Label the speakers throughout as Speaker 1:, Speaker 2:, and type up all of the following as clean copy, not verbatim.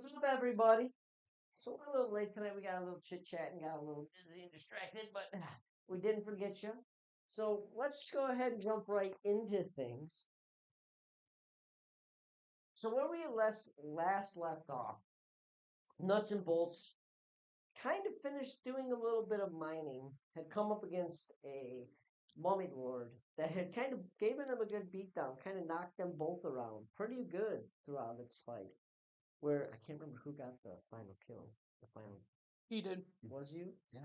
Speaker 1: What's up, everybody? So we're a little late tonight. We got a little chit chat and got a little busy and distracted, but we didn't forget you. So let's go ahead and jump right into things. So where we last left off, nuts and bolts kind of finished doing a little bit of mining. Had come up against a mummy lord that had kind of given them a good beatdown, kind of knocked them both around pretty good throughout its fight. Where I can't remember who got the final kill. The final
Speaker 2: He did.
Speaker 1: was you?
Speaker 3: Yeah.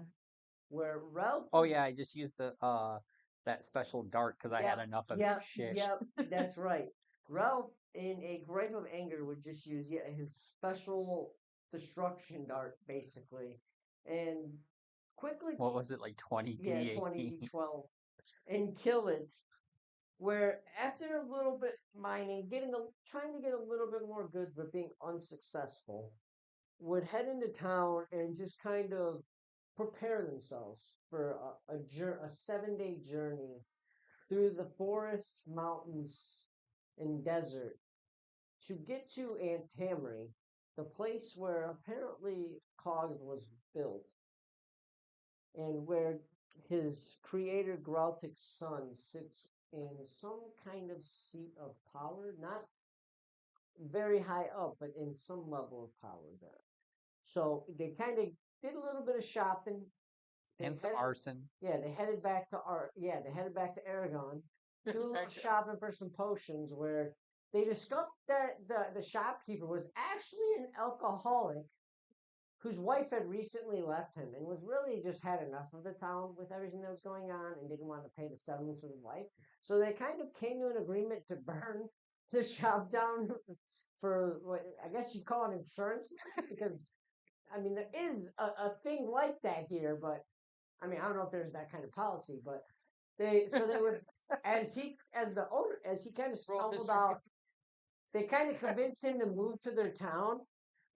Speaker 1: Where Ralph.
Speaker 3: Oh yeah, I just used the that special dart because I had enough of
Speaker 1: Yep,
Speaker 3: shit.
Speaker 1: yep, that's right. Ralph, in a gripe of anger, would just use his special destruction dart, basically, and quickly,
Speaker 3: What was it, like 20
Speaker 1: 20
Speaker 3: D18?
Speaker 1: D12, and kill it. Where after a little bit mining, trying to get a little bit more goods, but being unsuccessful, would head into town and just kind of prepare themselves for a 7-day journey through the forests, mountains, and desert to get to Antamri, the place where apparently Cog was built, and where his creator Grautic's son sits in some kind of seat of power, not very high up, but in some level of power there. So they kind of did a little bit of shopping.
Speaker 3: And some arson.
Speaker 1: Yeah, they headed back to they headed back to Aragon. Do a little shopping for some potions where they discovered that the shopkeeper was actually an alcoholic whose wife had recently left him and was really just had enough of the town with everything that was going on and didn't want to pay the settlements with his wife. So they kind of came to an agreement to burn the shop down for what I guess you call it insurance because I mean there is a thing like that here, but I mean I don't know if there's that kind of policy, but they would as the owner as he kind of stumbled out, they kind of convinced him to move to their town,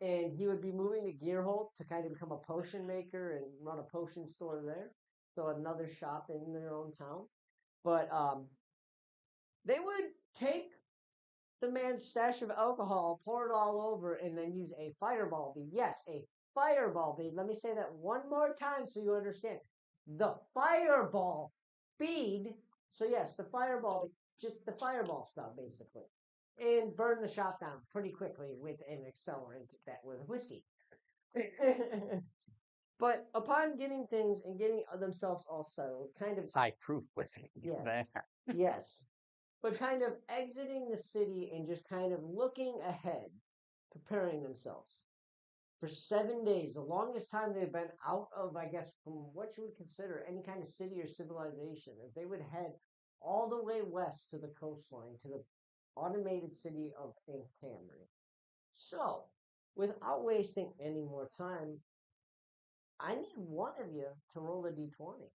Speaker 1: and he would be moving to Gearholt to kind of become a potion maker and run a potion store there. So another shop in their own town. But they would take the man's stash of alcohol, pour it all over, and then use a fireball bead. Yes, a fireball bead. Let me say that one more time so you understand. The fireball bead. So yes, the fireball, just the fireball stuff, basically, and burn the shop down pretty quickly with an accelerant that was whiskey. But upon getting things and getting themselves all settled, kind of
Speaker 3: High proof whiskey.
Speaker 1: yes, yes, but kind of exiting the city and just kind of looking ahead, preparing themselves for 7 days, the longest time they've been out of, I guess, from what you would consider any kind of city or civilization, as they would head all the way west to the coastline, to the automated city of Antamri. So, without wasting any more time, I need one of you to roll a d20.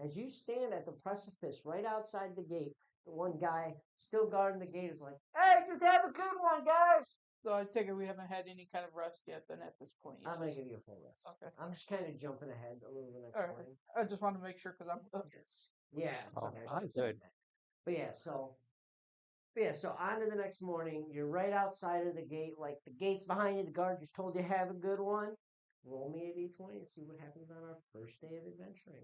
Speaker 1: As you stand at the precipice right outside the gate, the one guy still guarding the gate is like, "Hey, just have a good one, guys."
Speaker 2: So I take it we haven't had any kind of rest yet then at this point.
Speaker 1: I'm going to give you a full rest.
Speaker 2: Okay.
Speaker 1: I'm just kind of jumping ahead a little bit next
Speaker 2: All right.
Speaker 1: morning.
Speaker 2: I just want to make sure because I'm.
Speaker 1: Yes. Yeah.
Speaker 3: Oh,
Speaker 1: okay.
Speaker 3: I'm good.
Speaker 1: But so on to the next morning. You're right outside of the gate, like the gate's behind you. The guard just told you have a good one. Roll me a d20 and see what happens on our first day of adventuring.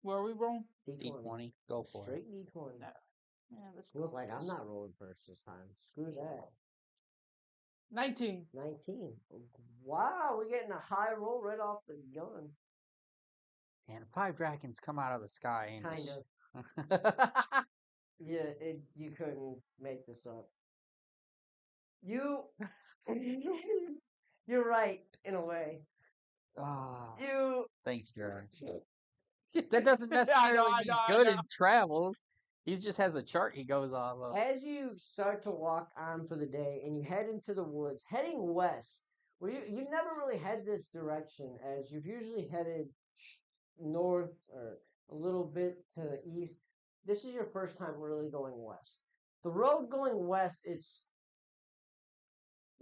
Speaker 2: Where are we rolling?
Speaker 3: D20. Go for
Speaker 1: Straight d20.
Speaker 2: No. Yeah, let's
Speaker 1: Look like I'm not rolling first this time. Screw that.
Speaker 2: 19.
Speaker 1: 19. Wow, we're getting a high roll right off the gun.
Speaker 3: it. And 5 dragons come out of the sky and
Speaker 1: Kind
Speaker 3: just...
Speaker 1: of. Yeah, you couldn't make this up. You're right in a way.
Speaker 3: Thanks, Jared. That doesn't necessarily mean good in travels. He just has a chart he goes off of.
Speaker 1: As you start to walk on for the day and you head into the woods, heading west, where you never really head this direction, as you've usually headed north or a little bit to the east. This is your first time really going west. The road going west,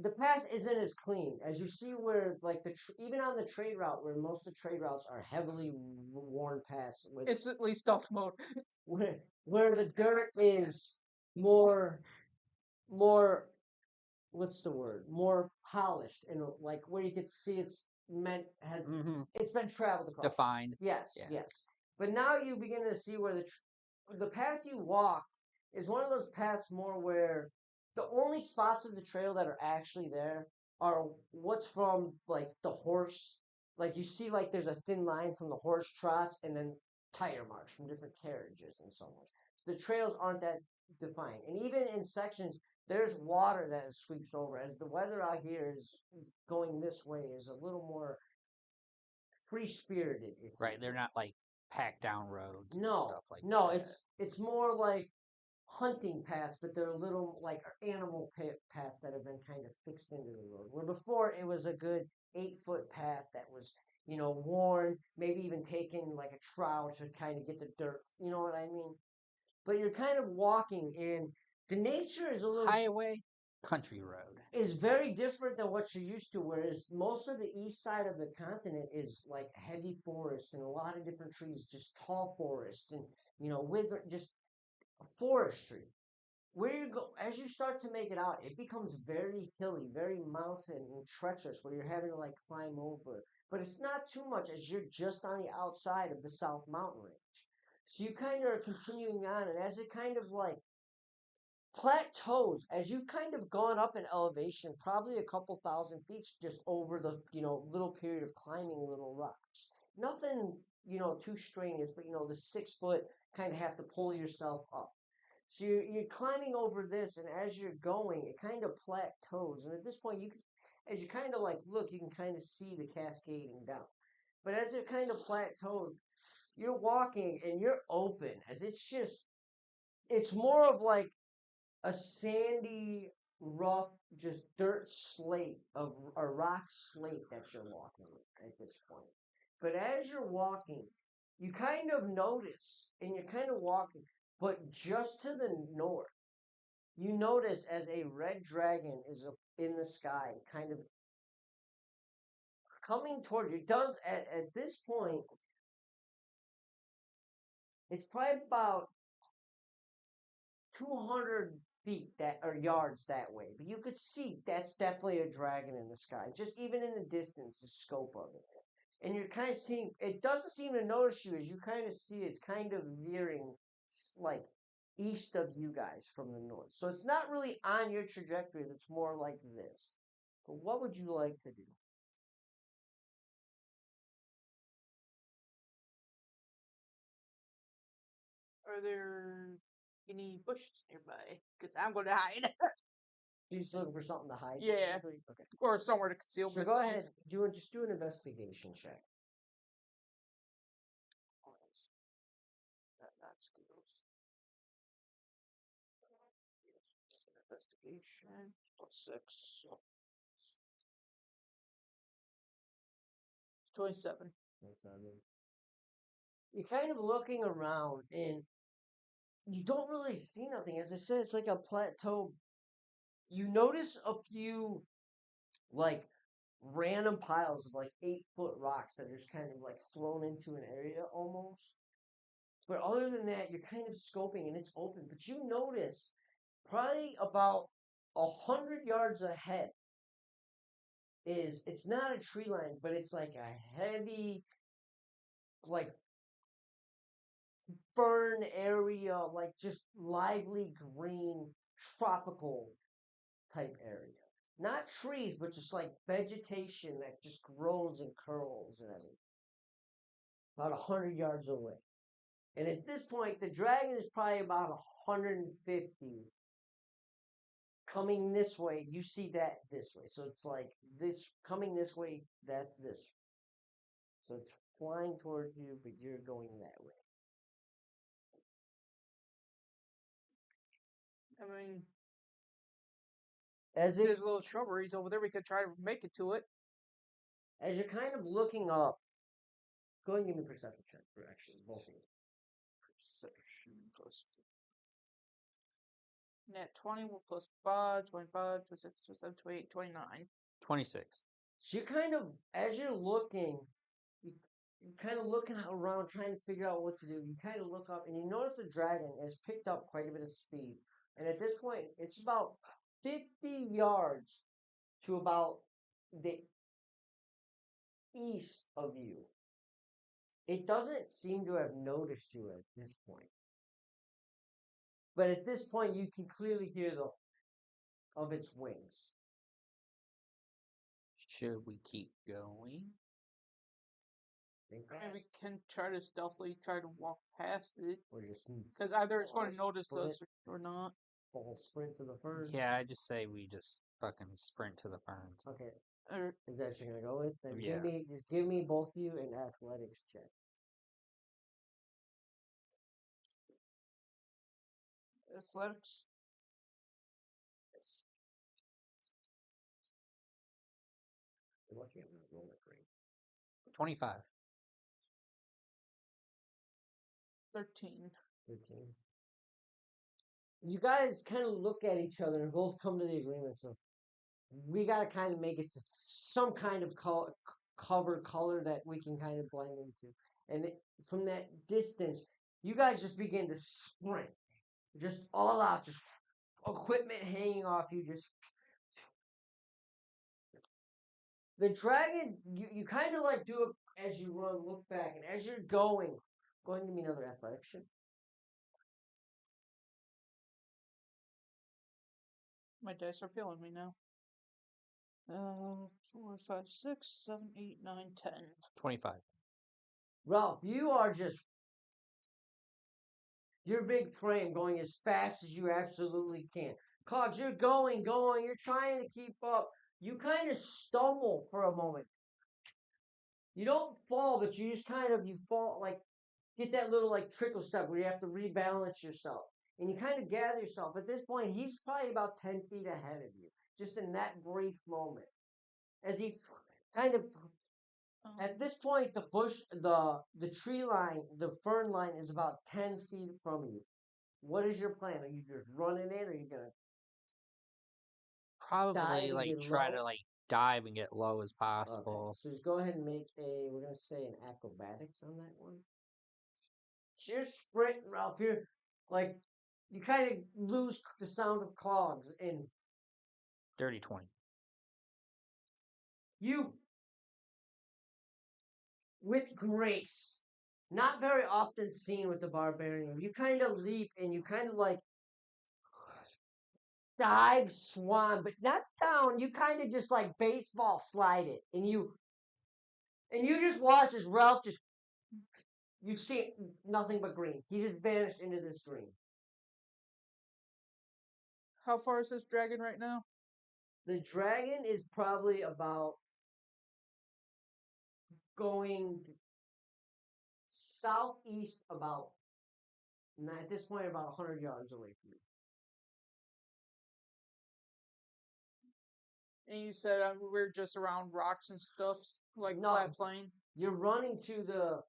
Speaker 1: the path isn't as clean as you see where like even on the trade route where most of the trade routes are heavily worn paths with
Speaker 2: It's at least off mode.
Speaker 1: where the dirt is more more, what's the word? More polished, and like where you could see it's been traveled across.
Speaker 3: Defined.
Speaker 1: Yes,
Speaker 3: Yeah.
Speaker 1: yes. But now you begin to see where the path you walk is one of those paths more where the only spots of the trail that are actually there are what's from like the horse. Like you see, like there's a thin line from the horse trots, and then tire marks from different carriages and so on. The trails aren't that defined, and even in sections there's water that sweeps over. As the weather out here is going this way, is a little more free spirited.
Speaker 3: Right. They're not like packed down roads and
Speaker 1: No,
Speaker 3: stuff like
Speaker 1: no,
Speaker 3: that.
Speaker 1: it's more like hunting paths, but they're little like animal paths that have been kind of fixed into the road. Where before it was a good 8 foot path that was, worn, maybe even taken like a trowel to kind of get the dirt. You know what I mean? But you're kind of walking, and the nature is a little
Speaker 3: Highway, country road.
Speaker 1: is very different than what you're used to. Whereas most of the east side of the continent is like heavy forest and a lot of different trees, just tall forest, and with just forestry. Where you go as you start to make it out, it becomes very hilly, very mountain and treacherous, where you're having to like climb over. But it's not too much as you're just on the outside of the South Mountain Range. So you kind of are continuing on, and as it kind of like plateaus, as you've kind of gone up in elevation, probably a couple thousand feet just over the little period of climbing little rocks. Nothing too strenuous, but the 6 foot kind of have to pull yourself up. So you're climbing over this, and as you're going, it kind of plateaus. And at this point, as you kind of like look, you can kind of see the cascading down. But as it kind of plateaus, you're walking and you're open, as it's more of like a sandy, rough, just dirt slate of a rock slate that you're walking at this point. But as you're walking, you kind of notice, and you're kind of walking, but just to the north, you notice as a red dragon is in the sky, kind of coming towards you. It does at this point, it's probably about 200 feet that or yards that way, but you could see that's definitely a dragon in the sky, just even in the distance, the scope of it. And you're kind of seeing it doesn't seem to notice you as you kind of see it's kind of veering like east of you guys from the north. So it's not really on your trajectory, it's more like this. But what would you like to do?
Speaker 2: Are there any bushes nearby? Because I'm going to hide.
Speaker 1: You're just looking for something to hide,
Speaker 2: Yeah.
Speaker 1: basically? Okay.
Speaker 2: Or somewhere to conceal
Speaker 1: So
Speaker 2: myself.
Speaker 1: go ahead, just do an investigation check.
Speaker 2: That skills. Investigation +6. So 27.
Speaker 1: You're kind of looking around, and you don't really see nothing. As I said, it's like a plateau. You notice a few like random piles of like 8 foot rocks that are just kind of like thrown into an area almost. But other than that, you're kind of scoping and it's open. But you notice probably about 100 yards ahead it's not a tree line, but it's like a heavy like fern area, like just lively green tropical type area. Not trees, but just like vegetation that just grows and curls and everything. About 100 yards away. And at this point, the dragon is probably about 150 coming this way. You see that this way. So it's like this coming this way, that's this. So it's flying towards you, but you're going that way.
Speaker 2: I mean,
Speaker 1: As
Speaker 2: there's little shrubberies over there. We could try to make it to it.
Speaker 1: as you're kind of looking up, go ahead and give me a perception check for actually both of you.
Speaker 2: Perception plus. Net 20 plus 5, 25, 26, 27, 28, 29.
Speaker 3: 26.
Speaker 1: So you're kind of, as you're looking, you're kind of looking around, trying to figure out what to do. You kind of look up, and you notice the dragon has picked up quite a bit of speed. And at this point, it's about 50 yards to about the east of you. It doesn't seem to have noticed you at this point. But at this point, you can clearly hear the of its wings.
Speaker 3: Should we keep going?
Speaker 1: Think
Speaker 2: I mean, we
Speaker 1: fast.
Speaker 2: can try to stealthily try to walk past it.
Speaker 1: Or just
Speaker 2: Because either it's going to
Speaker 1: Full
Speaker 2: notice us or not.
Speaker 1: full sprint to the ferns.
Speaker 3: Yeah, I just say we just fucking sprint to the ferns.
Speaker 1: Okay.
Speaker 2: Or
Speaker 1: Is that what you're gonna go with? Then
Speaker 3: Yeah.
Speaker 1: give me both of you an athletics check.
Speaker 2: athletics.
Speaker 1: Yes. You're lucky I'm not rolling green.
Speaker 3: 25.
Speaker 2: 13.
Speaker 1: 13. You guys kind of look at each other and both come to the agreement. So we got to kind of make it to some kind of cover color that we can kind of blend into. And from that distance, you guys just begin to sprint, just all out, just equipment hanging off you. Just the dragon, you kind of like do it as you run, look back, and as you're going to give me another athletics check.
Speaker 2: My dice are failing me now. 4, 5, 6, 7, 8, 9, 10.
Speaker 3: 25.
Speaker 1: Ralph, you are just your big frame going as fast as you absolutely can. Cogs, you're going, you're trying to keep up. You kind of stumble for a moment. You don't fall, but you just you fall, like, get that little, like, trickle step where you have to rebalance yourself. And you kind of gather yourself. At this point, he's probably about 10 feet ahead of you, just in that brief moment. As he kind of at this point, the tree line, the fern line is about 10 feet from you. What is your plan? Are you just running in, or are you gonna
Speaker 3: Probably
Speaker 1: dive and
Speaker 3: like
Speaker 1: get
Speaker 3: try
Speaker 1: low?
Speaker 3: to like dive and get low as
Speaker 1: Okay,
Speaker 3: possible.
Speaker 1: so just go ahead and make we're gonna say an acrobatics on that one. So you're sprinting, Ralph. You're like, you kind of lose the sound of clogs, and
Speaker 3: Dirty 20.
Speaker 1: you, with grace, not very often seen with the barbarian, you kind of leap and you kind of like dive swan, but not down. You kind of just like baseball slide it, and you just watch as Ralph just you see nothing but green. He just vanished into this green.
Speaker 2: How far is this dragon right now?
Speaker 1: The dragon is probably about going southeast about at this point about 100 yards away from you.
Speaker 2: And you said we're just around rocks and stuff, like
Speaker 1: No.
Speaker 2: flat plain.
Speaker 1: You're running to the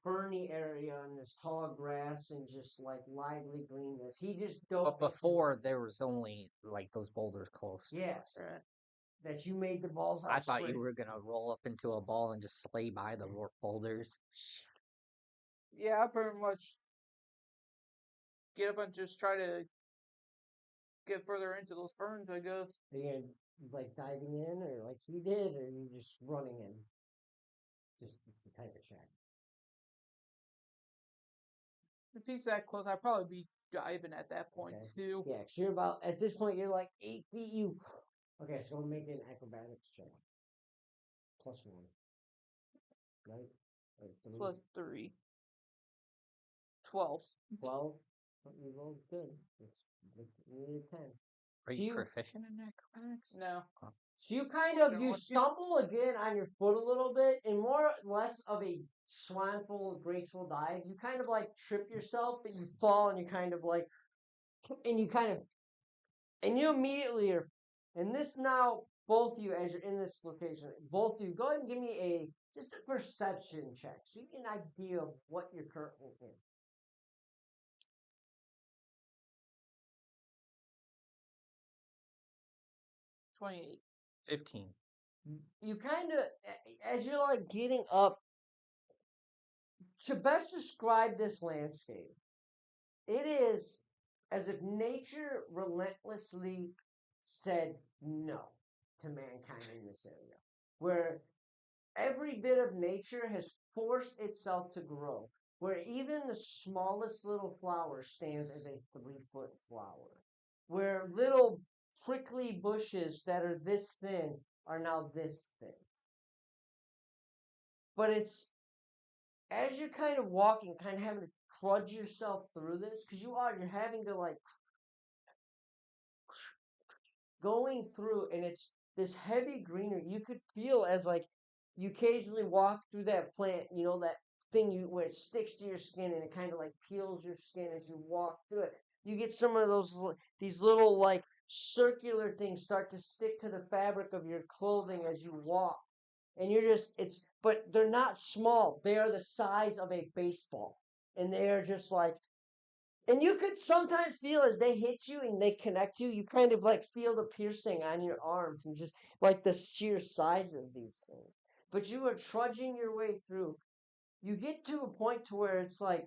Speaker 1: ferny area on this tall grass and just like lively greenness. He just
Speaker 3: But before there was only like those boulders close.
Speaker 1: Yes.
Speaker 2: Right.
Speaker 1: That you made the balls out.
Speaker 3: I thought you were gonna roll up into a ball and just slay by the boulders.
Speaker 2: Yeah, I pretty much get up and just try to get further into those ferns, I guess.
Speaker 1: Are you like diving in, or like he did, or are you just running in? Just it's the type of check.
Speaker 2: If he's that close, I'd probably be diving at that point too.
Speaker 1: Yeah, because you're about at this point you're like 8 feet. Okay, so I'm making an acrobatics check. +1, right? Or 3.
Speaker 2: Plus 3. 12.
Speaker 1: 12. You rolled good. You need a 10.
Speaker 3: Are you proficient in acrobatics?
Speaker 2: No.
Speaker 3: Oh.
Speaker 1: So you stumble again on your foot a little bit, and more or less of a swanful, graceful dive. You kind of like trip yourself, but you fall, and you kind of like, and you immediately are. And this now, both of you, as you're in this location, both of you, go ahead and give me just a perception check, so you get an idea of what you're currently in.
Speaker 2: 28.
Speaker 3: 15.
Speaker 1: You kind of, as you're like getting up, to best describe this landscape, it is as if nature relentlessly said no to mankind in this area, where every bit of nature has forced itself to grow, where even the smallest little flower stands as a 3-foot flower, where little prickly bushes that are this thin are now this thin. But it's as you're kind of walking, kind of having to trudge yourself through this, because you're having to like going through, and it's this heavy greenery. You could feel as like you occasionally walk through that plant, that thing where it sticks to your skin and it kind of like peels your skin as you walk through it. You get some of these little like circular things start to stick to the fabric of your clothing as you walk. And but they're not small. They are the size of a baseball. And they are just like, and you could sometimes feel as they hit you and they connect you, you kind of like feel the piercing on your arm from just like the sheer size of these things. But you are trudging your way through. You get to a point to where it's like,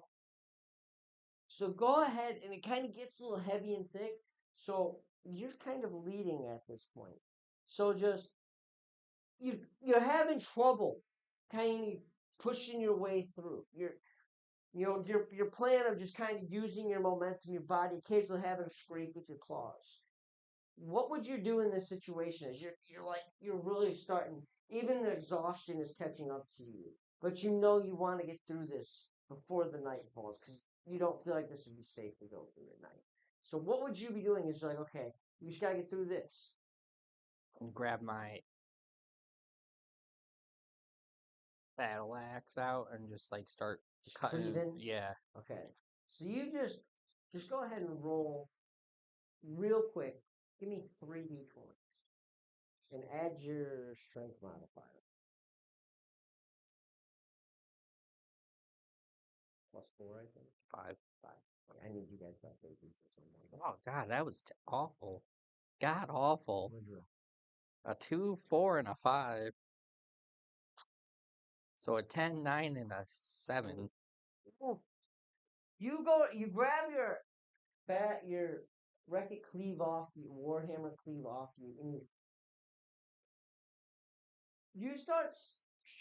Speaker 1: so go ahead, and it kind of gets a little heavy and thick. So you're kind of leading at this point. So just you're having trouble kind of pushing your way through. Your plan of just kind of using your momentum, your body, occasionally having a scrape with your claws. What would you do in this situation? Is you're really starting, even the exhaustion is catching up to you, but you know you want to get through this before the night falls because you don't feel like this would be safe to go through at night. So what would you be doing? Is like, okay, you just gotta get through this.
Speaker 3: And grab my battle axe out and just like start
Speaker 1: Just
Speaker 3: cutting.
Speaker 1: cleaving.
Speaker 3: Yeah.
Speaker 1: Okay. So you just go ahead and roll real quick. Give me 3d20 and add your strength modifier. +4, I think.
Speaker 3: 5.
Speaker 1: 5. Okay, I need you guys to update these at some point.
Speaker 3: Oh God, that was awful. God awful.
Speaker 1: What'd you roll?
Speaker 3: A 2, 4, and a 5. So a 10, 9, and a 7.
Speaker 1: You grab your Wreck-It cleave off you, Warhammer cleave off you, and you start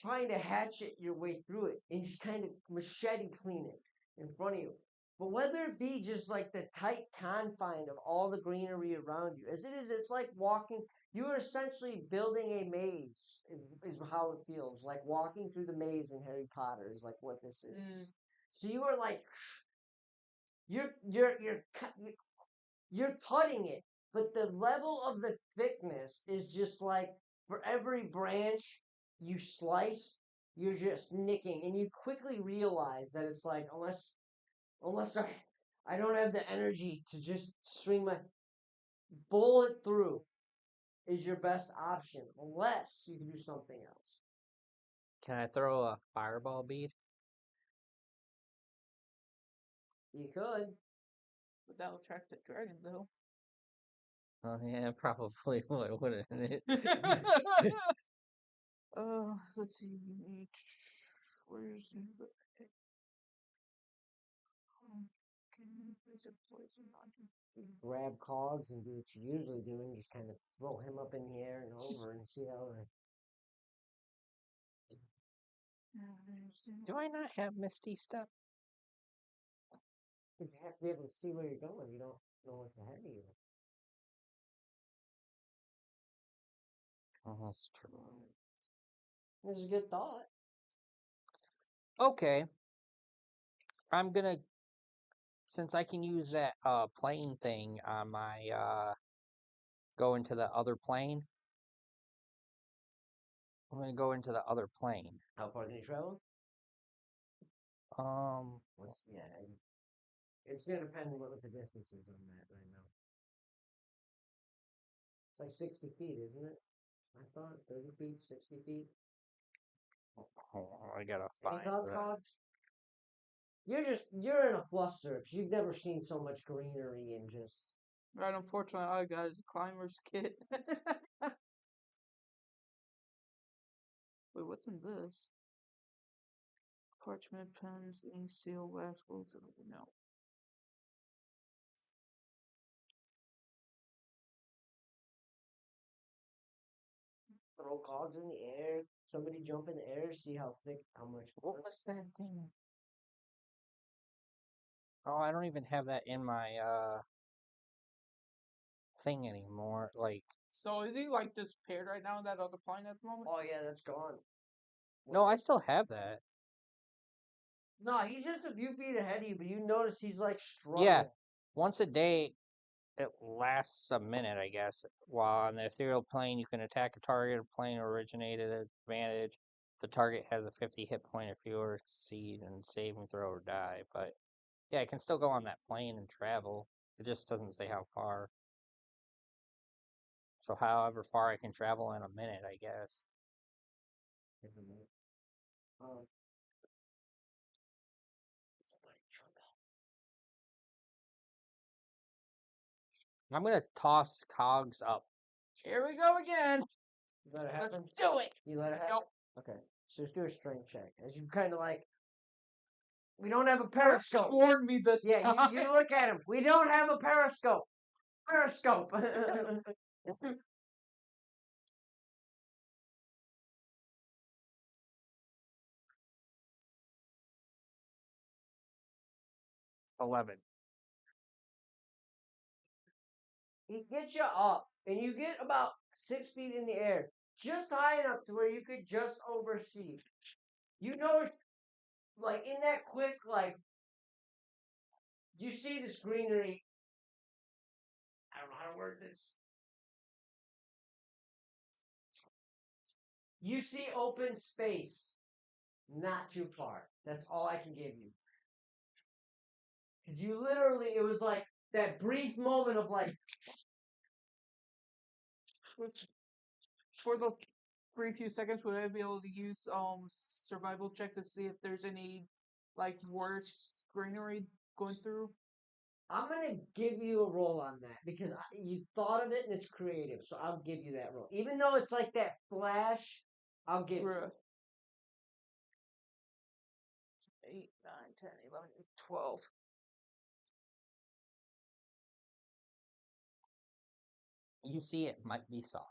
Speaker 1: trying to hatchet your way through it and just kind of machete clean it in front of you. But whether it be just like the tight confine of all the greenery around you, as it is, it's like walking. You are essentially building a maze, is how it feels. Like walking through the maze in Harry Potter is like what this is. So you are like, you're cutting it, but the level of the thickness is just like for every branch you slice, you're just nicking, and you quickly realize that it's like unless I don't have the energy to just swing my bullet through is your best option, unless you can do something else.
Speaker 3: Can I throw a fireball bead?
Speaker 1: You could.
Speaker 2: But that'll attract the dragon, though.
Speaker 3: Oh yeah, probably would, wouldn't it?
Speaker 2: Let's see. Where's the
Speaker 1: Grab cogs and do what you usually do and just kind of throw him up in the air and over and see how.
Speaker 3: Do I not have Misty Step?
Speaker 1: Because you have to be able to see where you're going. You don't know what's ahead of you.
Speaker 3: Oh, that's true.
Speaker 1: This is a good thought.
Speaker 3: Okay. I'm gonna, since I can use that plane thing on my go into the other plane. I'm gonna go into the other plane.
Speaker 1: How far can you travel? Yeah, it's gonna depend on what the distance is on that right now. It's like 60 feet, isn't it? I thought 30 feet, 60 feet.
Speaker 3: I gotta find that.
Speaker 1: Cogs? You're in a fluster because you've never seen so much greenery and just.
Speaker 2: Right, unfortunately, all I got is a climber's kit. Wait, what's in this? Parchment, pens, ink, seal, wax, bolts, everything. No.
Speaker 1: throw cogs in the air. Somebody jump in the air, see how thick, how much.
Speaker 3: What was that thing? Oh, I don't even have that in my thing anymore. Like,
Speaker 2: So is he like disappeared right now in that other plane at the moment?
Speaker 1: Oh yeah, that's gone.
Speaker 3: no, I still have that.
Speaker 1: No, he's just a few feet ahead of you, but you notice he's like struggling.
Speaker 3: Yeah, once a day, it lasts a minute, I guess. While on the ethereal plane, you can attack a target or plane or originate at advantage. The target has a 50 hit point or fewer, succeed and saving throw or die. But yeah, I can still go on that plane and travel. It just doesn't say how far. So however far I can travel in a minute, I guess.
Speaker 1: Um,
Speaker 3: I'm gonna toss cogs up.
Speaker 2: Here we go again.
Speaker 1: You let it
Speaker 2: Let's
Speaker 1: happen?
Speaker 2: do it.
Speaker 1: You let it happen?
Speaker 2: Nope.
Speaker 1: Okay. So just do a strength check. As you kind of like, we don't have a
Speaker 2: Eric
Speaker 1: periscope.
Speaker 2: warned me this
Speaker 1: Yeah,
Speaker 2: time.
Speaker 1: you look at him. We don't have a periscope. Periscope.
Speaker 3: 11.
Speaker 1: He gets you up, and you get about 6 feet in the air, just high enough to where you could just oversee. You notice, like, in that quick, like, you see this greenery. I don't know how to word this. You see open space, not too far. That's all I can give you. Because you literally, it was like that brief moment of like,
Speaker 2: For the brief few seconds, would I be able to use survival check to see if there's any like worse greenery going through?
Speaker 1: I'm gonna give you a roll on that because you thought of it and it's creative, so I'll give you that roll. Even though it's like that flash, I'll give you.
Speaker 2: 8, 9, 10, 11, 12.
Speaker 3: You see, it might be soft.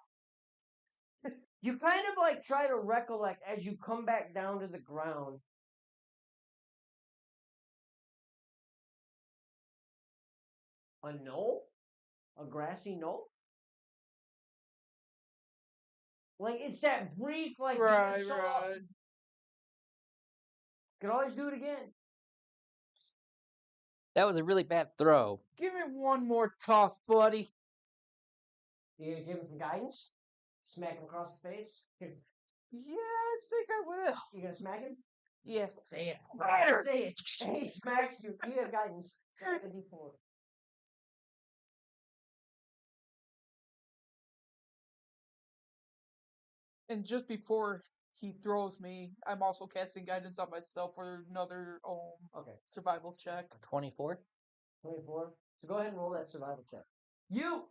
Speaker 1: You kind of like try to recollect as you come back down to the ground. A knoll? A grassy knoll? Like it's that brief, like you
Speaker 2: Right,
Speaker 1: just saw.
Speaker 2: right.
Speaker 1: Could always do it again.
Speaker 3: That was a really bad throw.
Speaker 2: Give me one more toss, buddy.
Speaker 1: You gonna give him some guidance? Smack him across the face? Here,
Speaker 2: Yeah, I think I will.
Speaker 1: you gonna smack him?
Speaker 2: Yeah.
Speaker 1: Say it.
Speaker 2: Better.
Speaker 1: Say it. And he smacks you. You have guidance. Smack a D4.
Speaker 2: And just before he throws me, I'm also casting guidance on myself for another
Speaker 1: Okay.
Speaker 2: survival check.
Speaker 3: 24.
Speaker 1: 24. So go ahead and roll that survival check. You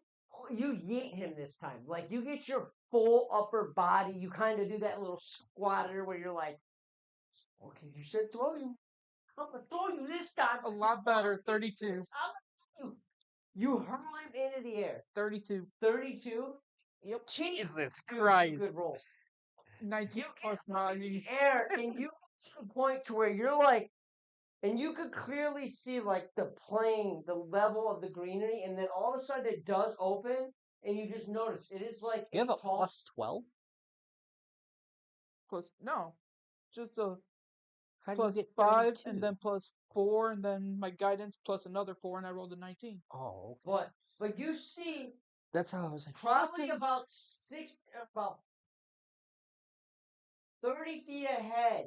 Speaker 1: yeet him this time. Like you get your full upper body. You kind of do that little squatter where you're like, okay, you said throw you. I'm gonna throw you this time.
Speaker 2: A lot better. 32.
Speaker 1: I'm gonna throw you. You hurl him into the air.
Speaker 2: 32.
Speaker 1: 32.
Speaker 2: Yep.
Speaker 3: Jesus
Speaker 1: Good,
Speaker 3: Christ.
Speaker 1: good roll.
Speaker 2: 19
Speaker 1: You
Speaker 2: plus 9.
Speaker 1: Air, and you get to the point to where you're like, and you could clearly see like the plane, the level of the greenery, and then all of a sudden it does open, and you just notice it is like
Speaker 3: You have a
Speaker 1: tall.
Speaker 3: plus 12?
Speaker 2: Plus, no. Just a
Speaker 3: How do
Speaker 2: plus
Speaker 3: you get
Speaker 2: 5,
Speaker 3: 32?
Speaker 2: and then plus 4, and then my guidance plus another 4, and I rolled a 19.
Speaker 3: Oh, okay.
Speaker 1: But you see
Speaker 3: That's how I was like,
Speaker 1: probably about 30 feet ahead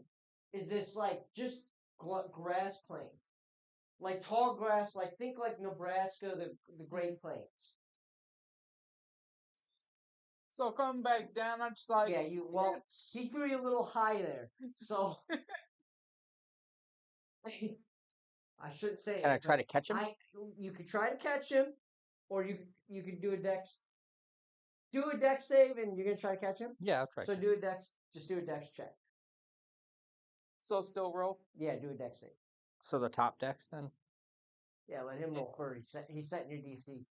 Speaker 1: is this like just grass plain, like tall grass, like think like Nebraska, the Great Plains.
Speaker 2: So coming back down, I'm just like,
Speaker 1: Yeah, he threw you a little high there, so I shouldn't say
Speaker 3: can I
Speaker 1: it.
Speaker 3: try to catch him?
Speaker 1: You could try to catch him, or you could do a dex. Do a dex save, and you're gonna try to catch him.
Speaker 3: Yeah, I'll try.
Speaker 1: So do a dex. Just do a dex check.
Speaker 2: so still roll.
Speaker 1: Yeah, do a dex save.
Speaker 3: So the top decks then?
Speaker 1: Yeah, let him roll first. He's setting your DC.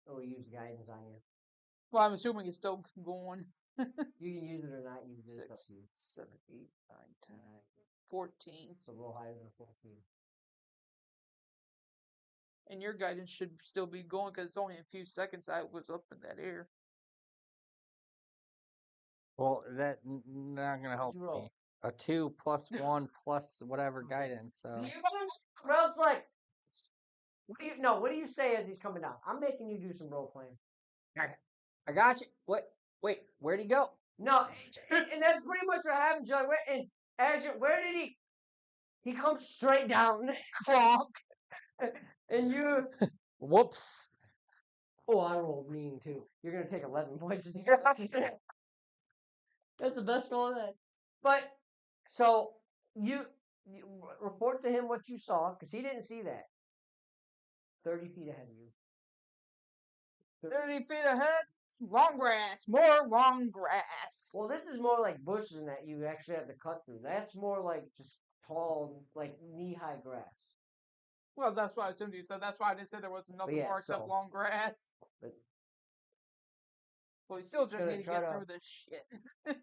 Speaker 1: Oh, we use guidance on you.
Speaker 2: Well, I'm assuming it's still going.
Speaker 1: You can use it or not use it. It's up
Speaker 2: 6,
Speaker 1: to you.
Speaker 2: 7, 8, 9, 10, 14.
Speaker 1: It's a little higher than 14.
Speaker 2: And your guidance should still be going because it's only a few seconds I was up in that air.
Speaker 3: Well, that not gonna help
Speaker 1: you roll?
Speaker 3: me. A 2 plus 1 plus whatever guidance. So
Speaker 1: See, Ralph's like, what do you say as he's coming down? I'm making you do some role playing.
Speaker 3: I got you. What? Wait, where'd he go?
Speaker 1: No, and that's pretty much what happened, John. And where did he? He comes straight down, and you.
Speaker 3: Whoops.
Speaker 1: Oh, I rolled mean too. You're gonna take 11 points. That's the best roll of that. But so you report to him what you saw because he didn't see that. 30 feet ahead of you.
Speaker 2: 30 feet ahead, long grass, more long grass.
Speaker 1: Well, this is more like bushes that you actually have to cut through. That's more like just tall, like knee-high grass.
Speaker 2: Well, that's what I assumed you said. That's why I didn't say there was nothing
Speaker 1: yeah,
Speaker 2: more except
Speaker 1: so-
Speaker 2: long grass.
Speaker 1: But
Speaker 2: Well, you still just
Speaker 1: gonna
Speaker 2: need to
Speaker 1: try
Speaker 2: get
Speaker 1: to-
Speaker 2: through this shit.
Speaker 3: I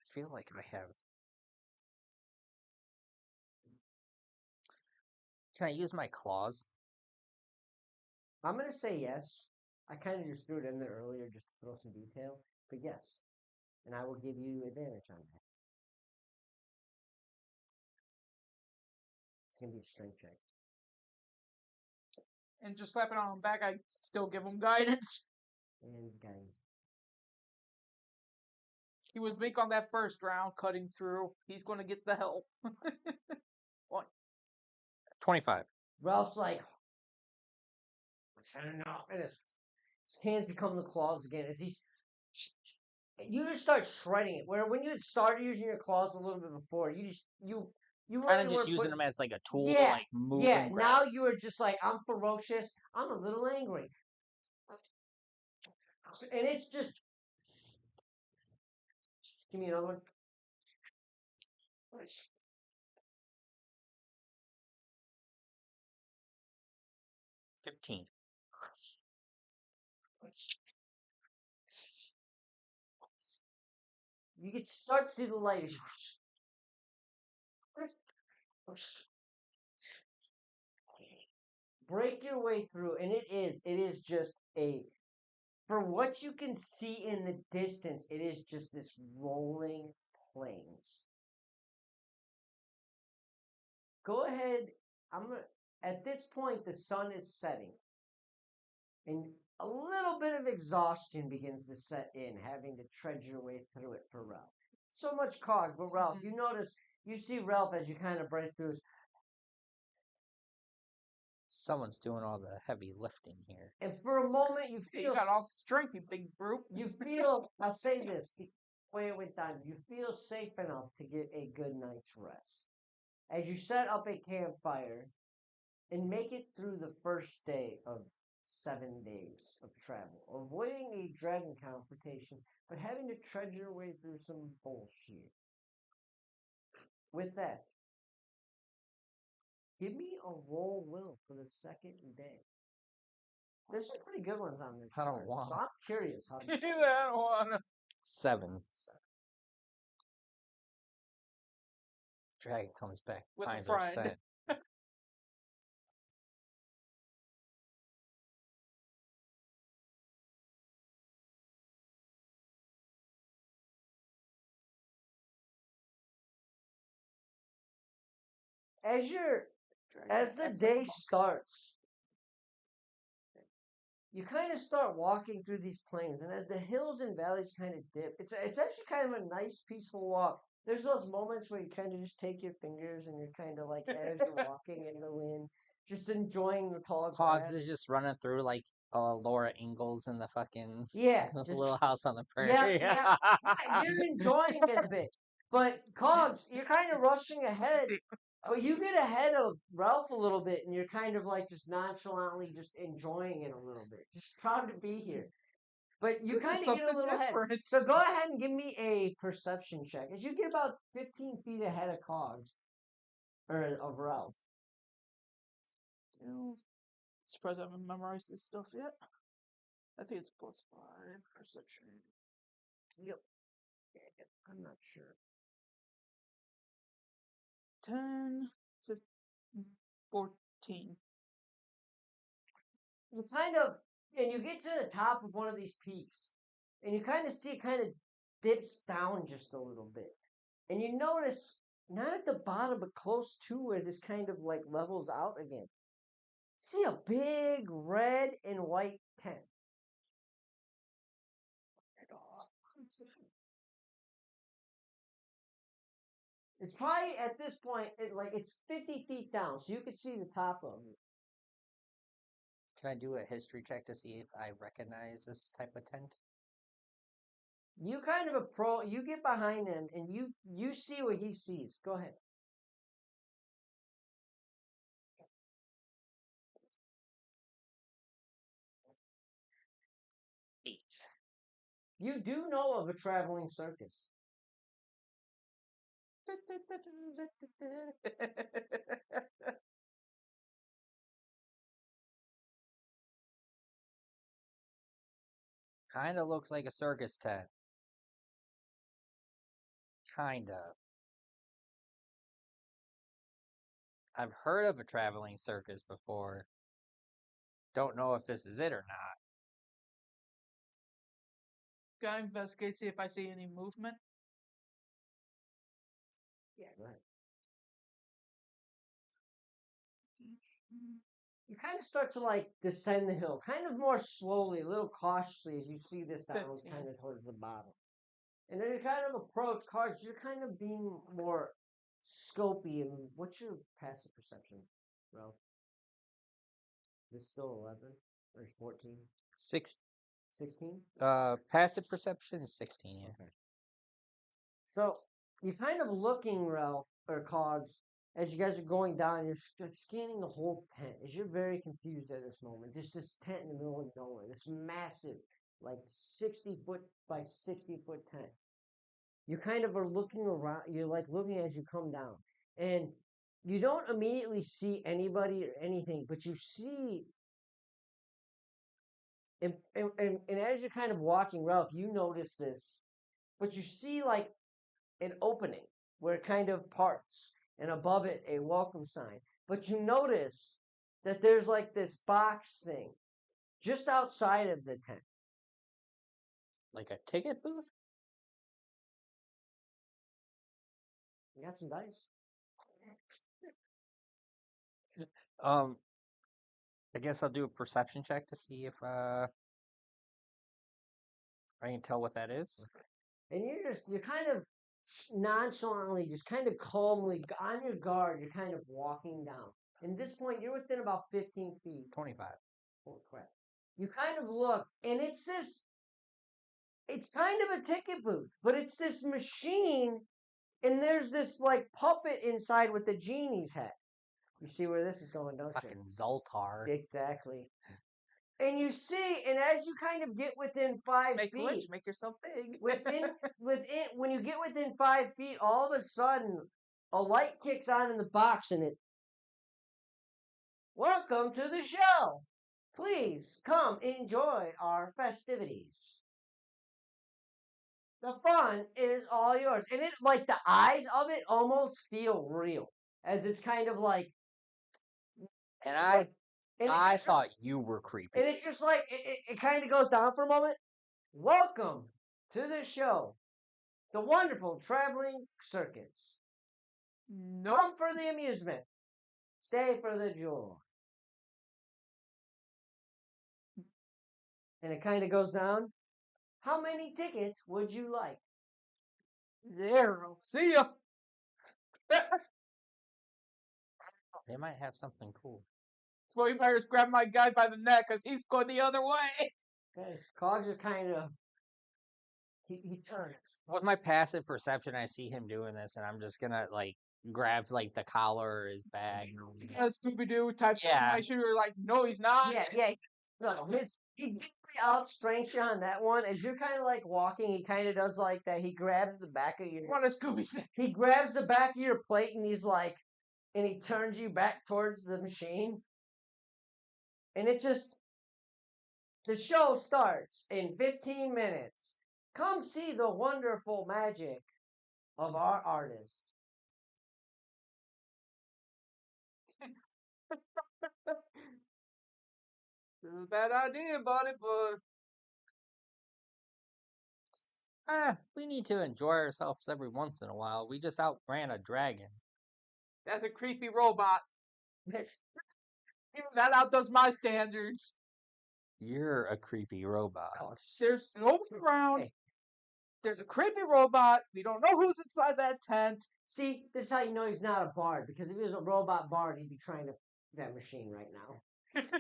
Speaker 3: feel like I have. Can I use my claws?
Speaker 1: I'm gonna say yes. I kind of just threw it in there earlier just to throw some detail, but yes, and I will give you advantage on that. It's gonna be a strength check.
Speaker 2: And just slapping on him back, I still give him guidance.
Speaker 1: And guys,
Speaker 2: He was weak on that first round, cutting through. He's going to get the help.
Speaker 3: 25.
Speaker 1: Ralph's like, enough, and his hands become the claws again as he's. You just start shredding it. Where when you had started using your claws a little bit before, you
Speaker 3: Kind
Speaker 1: really
Speaker 3: of just
Speaker 1: weren't
Speaker 3: using
Speaker 1: putting-
Speaker 3: them as like a tool to
Speaker 1: Yeah,
Speaker 3: like move
Speaker 1: yeah.
Speaker 3: and grab.
Speaker 1: Now you are just like, I'm ferocious. I'm a little angry, and it's just. Give me another one.
Speaker 3: 15.
Speaker 1: You can start to see the light. Break your way through, and it is just for what you can see in the distance, it is just this rolling plains. Go ahead. At this point, the sun is setting, and a little bit of exhaustion begins to set in, having to tread your way through it for Ralph. So much cog, but Ralph, you see Ralph as you kind of break through.
Speaker 3: Someone's doing all the heavy lifting here.
Speaker 1: And for a moment, you feel
Speaker 2: You got all the strength, you big brute.
Speaker 1: You feel. I'll say this: the way it went down, you feel safe enough to get a good night's rest as you set up a campfire and make it through the first day of 7 days of travel, avoiding a dragon confrontation, but having to tread your way through some bullshit. With that, give me a roll will for the second day. There's some pretty good ones on there.
Speaker 3: I don't want
Speaker 1: So I'm curious how this.
Speaker 2: I don't wanna.
Speaker 3: 7. Dragon comes back.
Speaker 2: With a
Speaker 3: Times are
Speaker 2: friend.
Speaker 3: set.
Speaker 1: As the day starts, you kind of start walking through these plains, and as the hills and valleys kind of dip, it's actually kind of a nice, peaceful walk. There's those moments where you kind of just take your fingers and you're kind of like as you're walking in the wind, just enjoying the tall
Speaker 3: Cogs
Speaker 1: grass.
Speaker 3: is just running through like Laura Ingalls in the fucking
Speaker 1: Yeah, just
Speaker 3: Little House on the
Speaker 1: yeah,
Speaker 3: Prairie.
Speaker 1: yeah. You're enjoying it a bit, but Cogs, you're kind of rushing ahead. But you get ahead of Ralph a little bit, and you're kind of like just nonchalantly just enjoying it a little bit, just proud to be here. But you
Speaker 2: This is
Speaker 1: kind of get a
Speaker 2: something
Speaker 1: little ahead.
Speaker 2: different.
Speaker 1: So go ahead and give me a perception check as you get about 15 feet ahead of Cogs or of Ralph.
Speaker 2: Surprised I haven't memorized this stuff yet. I think it's +5 perception.
Speaker 1: Yep. I'm not sure.
Speaker 2: 10, 15, 14.
Speaker 1: You kind of, and you get to the top of one of these peaks, and you kind of see it kind of dips down just a little bit. And you notice, not at the bottom, but close to where this kind of like levels out again. See a big red and white tent. It's probably at this point, it's 50 feet down, so you can see the top of it.
Speaker 3: Can I do a history check to see if I recognize this type of tent?
Speaker 1: You kind of you get behind him, and you see what he sees. Go ahead.
Speaker 3: Eight.
Speaker 1: You do know of a traveling circus.
Speaker 3: Kind of looks like a circus tent. Kind of. I've heard of a traveling circus before. Don't know if this is it or not.
Speaker 2: Can I investigate, see if I see any movement?
Speaker 1: Yeah, go ahead. You kind of start to like descend the hill, kind of more slowly, a little cautiously as you see this down
Speaker 2: 15.
Speaker 1: kind of towards the bottom. And then you kind of approach cards. You're kind of being more scopy. And what's your passive perception, Ralph? Is this still 11 or 14? 16?
Speaker 3: Passive perception is 16, yeah.
Speaker 1: Okay. So you're kind of looking, Ralph, or Cogs, as you guys are going down, you're scanning the whole tent. As you're very confused at this moment. Just this tent in the middle of nowhere. This massive, like 60 foot by 60 foot tent. You kind of are looking around. You're like looking as you come down. And you don't immediately see anybody or anything, but you see. And as you're kind of walking, Ralph, you notice this, but you see like an opening where it kind of parts, and above it a welcome sign. But you notice that there's like this box thing just outside of the tent.
Speaker 3: Like a ticket booth?
Speaker 1: You got some dice?
Speaker 3: I guess I'll do a perception check to see if I can tell what that is.
Speaker 1: And you're kind of nonchalantly, just kind of calmly on your guard. You're kind of walking down. And at this point, you're within about 15 feet.
Speaker 3: 25.
Speaker 1: Oh crap! You kind of look, and it's this. It's kind of a ticket booth, but it's this machine, and there's this like puppet inside with the genie's head. You see where this is going, don't you?
Speaker 3: Fucking Zoltar.
Speaker 1: Exactly. And you see, and as you kind of get within 5
Speaker 2: Make
Speaker 1: feet,
Speaker 2: glitch, make yourself big.
Speaker 1: within when you get within 5 feet, all of a sudden a light kicks on in the box, and it. Welcome to the show. Please come enjoy our festivities. The fun is all yours, and it like the eyes of it almost feel real, as it's kind of like.
Speaker 3: And
Speaker 1: And
Speaker 3: I thought you were creepy.
Speaker 1: And it's just like, it kind of goes down for a moment. Welcome to the show, the wonderful traveling circus.
Speaker 2: Nope.
Speaker 1: Come for the amusement. Stay for the joy. And it kind of goes down. How many tickets would you like?
Speaker 2: 0. See ya.
Speaker 3: They might have something cool.
Speaker 2: Well, you better grab my guy by the neck because he's going the other way.
Speaker 1: Guys, Cogs are kind of. He turns.
Speaker 3: With my passive perception, I see him doing this, and I'm just gonna like grab like the collar or his bag.
Speaker 2: Scooby Doo touch
Speaker 3: Yeah.
Speaker 2: my shoe. Like, no, he's not.
Speaker 1: Yeah. No, he outstrengths you on that one. As you're kind of like walking, he kind of does like that. He grabs the back of your.
Speaker 2: What a Scooby snake.
Speaker 1: He grabs the back of your plate, and he's like, and he turns you back towards the machine. And it just, The show starts in 15 minutes. Come see the wonderful magic of our artist.
Speaker 2: It's a bad idea, buddy, but
Speaker 3: We need to enjoy ourselves every once in a while. We just outran a dragon.
Speaker 2: that's a creepy robot. Even that outdoes my standards.
Speaker 3: You're a creepy robot.
Speaker 2: There's nobody around. There's a creepy robot. We don't know who's inside that tent.
Speaker 1: See, this is how you know he's not a bard, because if he was a robot bard, he'd be trying to that machine right now. He'd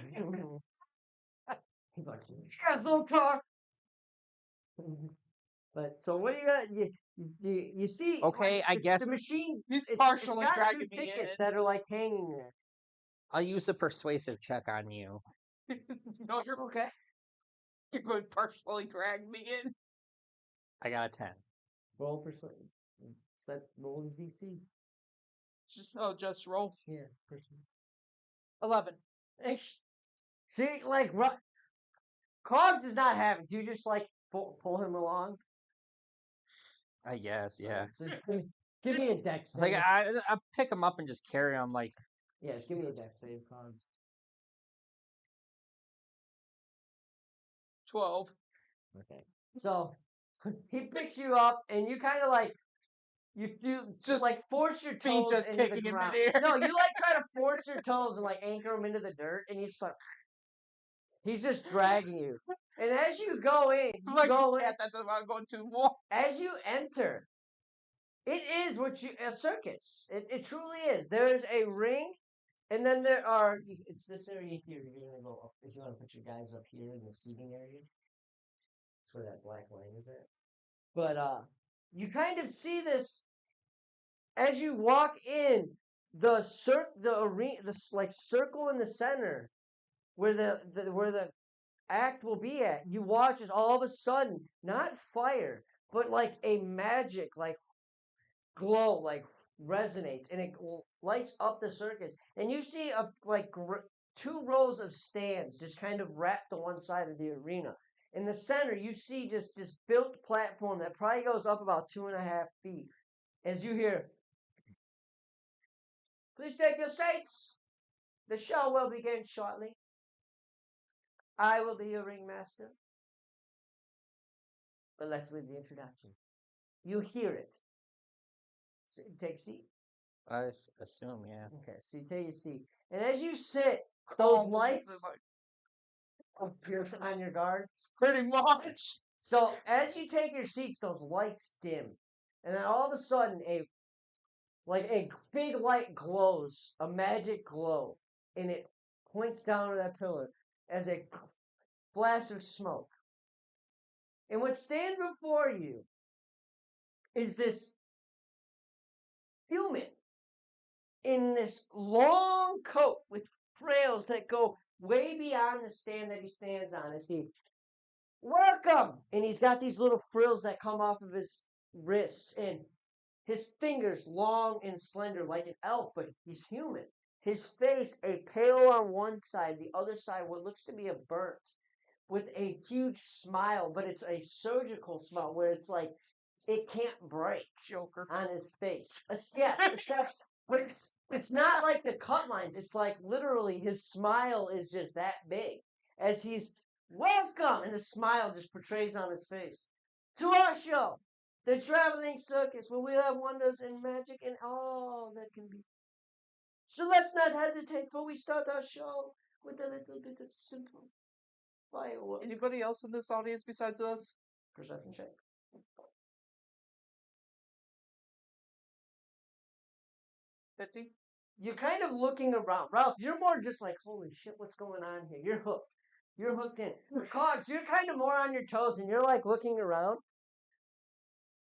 Speaker 1: be like, Castle car. But so what do you got? You see?
Speaker 3: Okay,
Speaker 1: like,
Speaker 3: I guess
Speaker 1: the machine.
Speaker 2: He's
Speaker 1: It's
Speaker 2: partially
Speaker 1: got
Speaker 2: dragging
Speaker 1: two
Speaker 2: me
Speaker 1: tickets
Speaker 2: in.
Speaker 1: that are like hanging there.
Speaker 3: I'll use a persuasive check on you.
Speaker 2: No, you're
Speaker 1: Okay.
Speaker 2: You're going to partially drag me in.
Speaker 3: I got a 10.
Speaker 1: Roll persuade. Set roll his DC.
Speaker 2: Just roll.
Speaker 1: Yeah, persuade.
Speaker 2: 11.
Speaker 1: See, like Cogs is not having. Do you just like pull him along?
Speaker 3: I guess, yeah.
Speaker 1: So just give me a dex save.
Speaker 3: Like I pick him up and just carry him. Like,
Speaker 1: Yes, give me a dex save, Cogs.
Speaker 2: 12.
Speaker 1: Okay. So he picks you up, and you kind of like you
Speaker 2: Just
Speaker 1: like force your
Speaker 2: feet
Speaker 1: toes
Speaker 2: just
Speaker 1: into the
Speaker 2: kicking in
Speaker 1: ground.
Speaker 2: midair.
Speaker 1: No, you like try to force your toes and like anchor them into the dirt, and you just like he's just dragging you. And as you go in, you
Speaker 2: Like
Speaker 1: go
Speaker 2: a
Speaker 1: in.
Speaker 2: cat that doesn't want to go too more.
Speaker 1: As you enter, it is a circus. It truly is. There is a ring, and then there are. It's this area here. You're gonna go up if you want to put your guys up here in the seating area. That's where that black line is at. But you kind of see this as you walk in the arena, this like circle in the center where the act will be at. You watch as all of a sudden, not fire, but like a magic, like glow, like resonates, and it lights up the circus. And you see two rows of stands just kind of wrapped to one side of the arena. In the center, you see just this built platform that probably goes up about 2.5 feet. As you hear, please take your seats. The show will begin shortly. I will be your ringmaster. But let's leave the introduction. You hear it. So you take a seat.
Speaker 3: I assume, yeah.
Speaker 1: Okay, so you take a seat. And as you sit, those lights appear on your guard.
Speaker 2: Pretty much.
Speaker 1: So as you take your seats, those lights dim. And then all of a sudden, a big light glows, a magic glow, and it points down to that pillar as a flash of smoke. And what stands before you is this human in this long coat with frills that go way beyond the stand that he stands on as he welcome, and he's got these little frills that come off of his wrists, and his fingers long and slender like an elf, but he's human. His face a pale on one side, the other side what looks to be a burnt, with a huge smile, but it's a surgical smile where it's like it can't break.
Speaker 2: Joker
Speaker 1: on his face. Yes, but it's not like the cut lines. It's like literally his smile is just that big as he's welcome, and the smile just portrays on his face to our show, the traveling circus, where we have wonders and magic and all that can be. So let's not hesitate, for we start our show with a little bit of simple firework.
Speaker 2: Anybody else in this audience besides us?
Speaker 1: Perception check.
Speaker 2: 50?
Speaker 1: You're kind of looking around. Ralph, you're more just like, holy shit, what's going on here? You're hooked. You're hooked in. Cogs, you're kind of more on your toes and you're like looking around.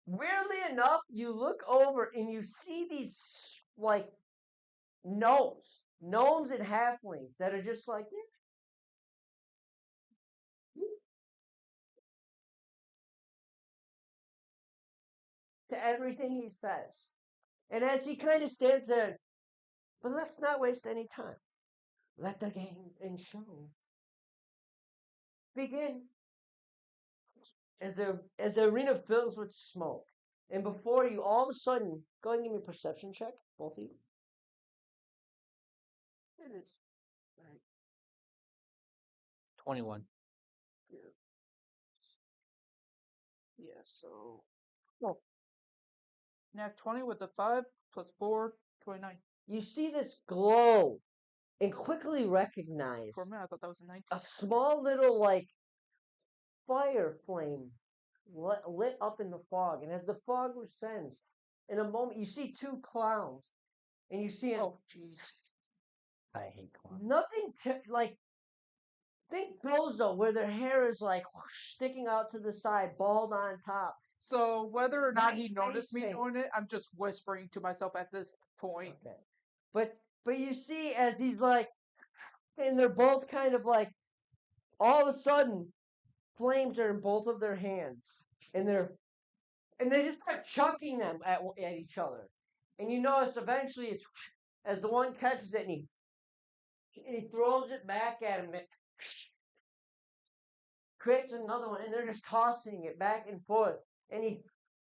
Speaker 1: Weirdly enough, you look over and you see these like gnomes and halflings that are just like, to everything he says. And as he kind of stands there, but let's not waste any time. Let the game and show begin as the arena fills with smoke. And before you, all of a sudden, go ahead and give me a perception check, both of you.
Speaker 2: It is. Right.
Speaker 3: 21.
Speaker 2: Yeah, so. Well, nat 20 with a 5 plus 4, 29.
Speaker 1: You see this glow and quickly recognize
Speaker 2: For a minute, I thought that was a 19.
Speaker 1: a small little, like, fire flame lit up in the fog. And as the fog descends, in a moment, you see two clowns. And you see
Speaker 2: Oh, jeez.
Speaker 3: I hate clowns.
Speaker 1: nothing like, think Bozo, where their hair is like whoosh, sticking out to the side, bald on top.
Speaker 2: So whether or not he
Speaker 1: White
Speaker 2: noticed
Speaker 1: face
Speaker 2: me
Speaker 1: paint.
Speaker 2: doing it, I'm just whispering to myself at this point.
Speaker 1: Okay. But you see as he's like, and they're both kind of like, all of a sudden, flames are in both of their hands, and they just start chucking them at each other. And you notice eventually it's as the one catches it and he throws it back at him. It creates another one, and they're just tossing it back and forth. And he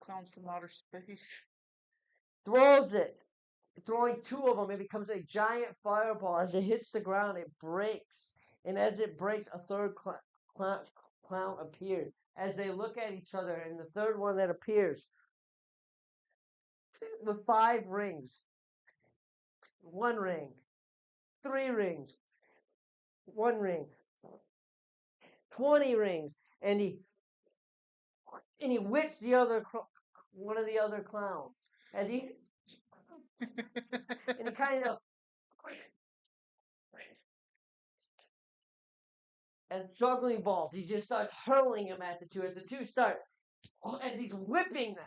Speaker 2: Clowns from outer space.
Speaker 1: throws it, throwing two of them. It becomes a giant fireball. As it hits the ground, it breaks. And as it breaks, a third clown appeared. As they look at each other, and the third one that appears with 5 rings, 1 ring, 3 rings, 1 ring, 20 rings, and he whips one of the other clowns as he and he kind of and juggling balls. He just starts hurling them at the two as the two start as he's whipping them.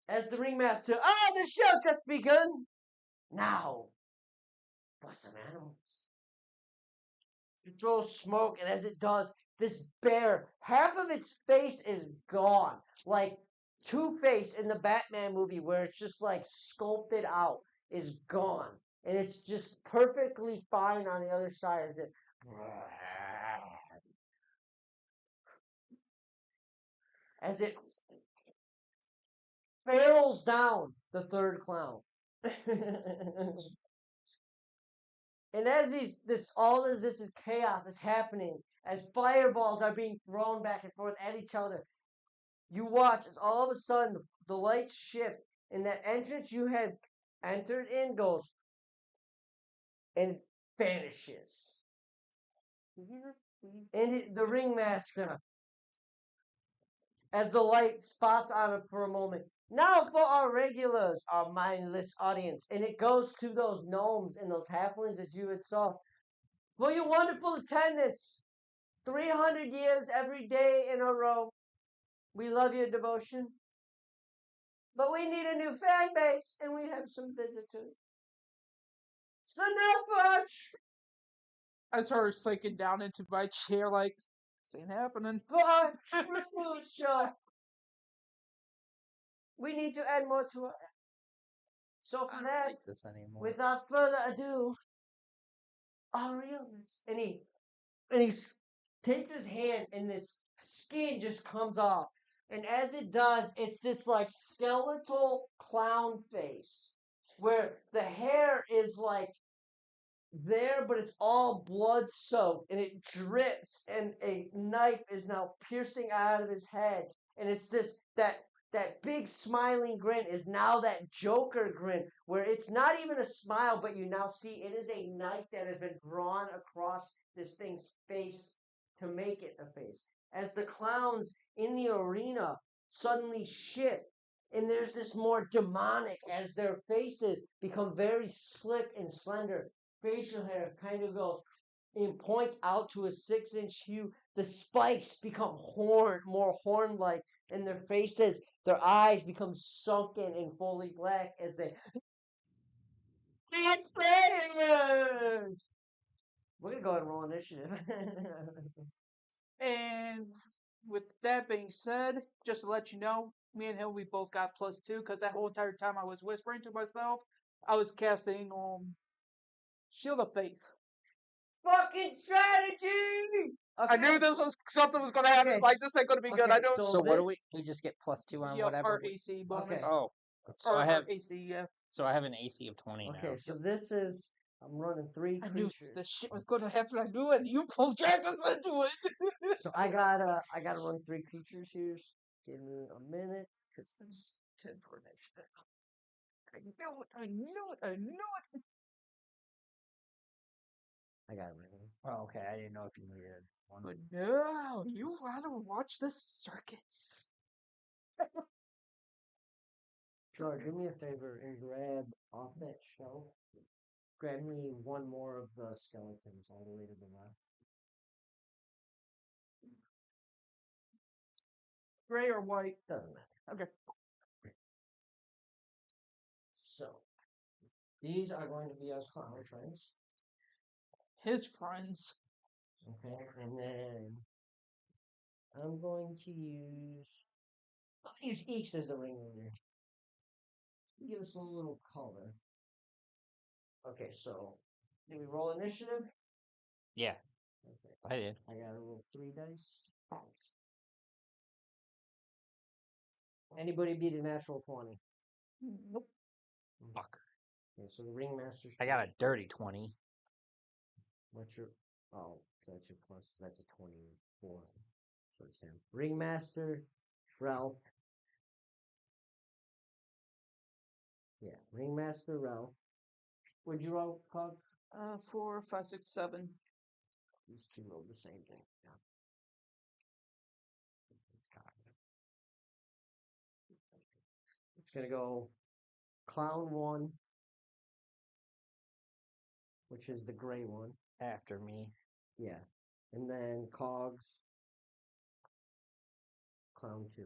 Speaker 1: As the ringmaster, the show just begun. Now, for some animals. It throws smoke, and as it does, this bear, half of its face is gone. Like Two-Face in the Batman movie, where it's just like sculpted out, is gone. And it's just perfectly fine on the other side as it. As it barrels down the third clown. And as this is chaos is happening, as fireballs are being thrown back and forth at each other, you watch as all of a sudden the lights shift and that entrance you had entered in goes and vanishes. And the ringmaster, as the light spots on it for a moment. Now for our regulars, our mindless audience. And it goes to those gnomes and those halflings that you had saw. For your wonderful attendance, 300 years every day in a row. We love your devotion. But we need a new fan base, and we have some visitors. So now for our
Speaker 2: I started sinking down into my chair like, this ain't happening.
Speaker 1: triple show. We need to add more to it. So
Speaker 3: I
Speaker 1: for
Speaker 3: don't
Speaker 1: that,
Speaker 3: like this anymore.
Speaker 1: without further ado, our realness. And he takes his hand, and this skin just comes off. And as it does, it's this like skeletal clown face where the hair is like there, but it's all blood soaked and it drips, and a knife is now piercing out of his head. And it's that big smiling grin is now that Joker grin, where it's not even a smile, but you now see it is a knife that has been drawn across this thing's face to make it a face. As the clowns in the arena suddenly shift, and there's this more demonic as their faces become very slick and slender. Facial hair kind of goes and points out to a 6-inch hue. The spikes become more horn-like, and their faces, their eyes become sunken and fully black as they. We're gonna go ahead and roll initiative.
Speaker 2: And with that being said, just to let you know, me and him, we both got +2 because that whole entire time I was whispering to myself, I was casting Shield of Faith.
Speaker 1: Fucking strategy!
Speaker 2: I knew this was something was going to happen.
Speaker 1: Okay.
Speaker 2: Like this ain't going to be good. I
Speaker 1: Okay,
Speaker 2: know.
Speaker 3: So what do
Speaker 1: this-
Speaker 3: we just get +2 on
Speaker 2: Yep,
Speaker 3: whatever?
Speaker 2: our AC bonus.
Speaker 1: Okay.
Speaker 3: Oh, so
Speaker 2: Or
Speaker 3: I have
Speaker 2: AC. Yeah.
Speaker 3: so I have an AC of 20 now.
Speaker 1: Okay, so this is I'm running 3
Speaker 2: I knew
Speaker 1: creatures.
Speaker 2: this shit was going to happen. I knew it. You pulled dragged us into it.
Speaker 1: So I gotta run 3 creatures here. Give me a minute. 'Cause
Speaker 2: 10 for initiative. I knew it. I knew it. I knew it.
Speaker 1: I got it right.
Speaker 3: Oh, okay. I didn't know if you needed one.
Speaker 2: But no, you rather watch the circus.
Speaker 1: George, do me a favor and grab off that shelf. Grab me one more of the skeletons all the way to the left.
Speaker 2: Gray or white?
Speaker 1: Doesn't matter.
Speaker 2: Okay.
Speaker 1: So these are going to be us clown friends.
Speaker 2: His friends.
Speaker 1: Okay, and then I'm going to use. I'll use Eeks as the ringleader. Give us a little color. Okay, so did we roll initiative?
Speaker 3: Yeah,
Speaker 1: Okay,
Speaker 3: I did.
Speaker 1: I gotta roll 3 dice. Anybody beat a natural 20?
Speaker 2: Nope.
Speaker 3: Fuck.
Speaker 1: Okay, so the ringmaster.
Speaker 3: I got a dirty 20.
Speaker 1: What's your? Oh, so that's your plus. That's a 24. So it's him. Ringmaster, Ralph. Yeah, Ringmaster, Ralph. Would you roll, Cog?
Speaker 2: 4, 5, 6, 7.
Speaker 1: These two roll the same thing. Yeah. It's gonna go Clown 1, which is the gray one.
Speaker 3: After me.
Speaker 1: Yeah. And then Cogs, Clown 2.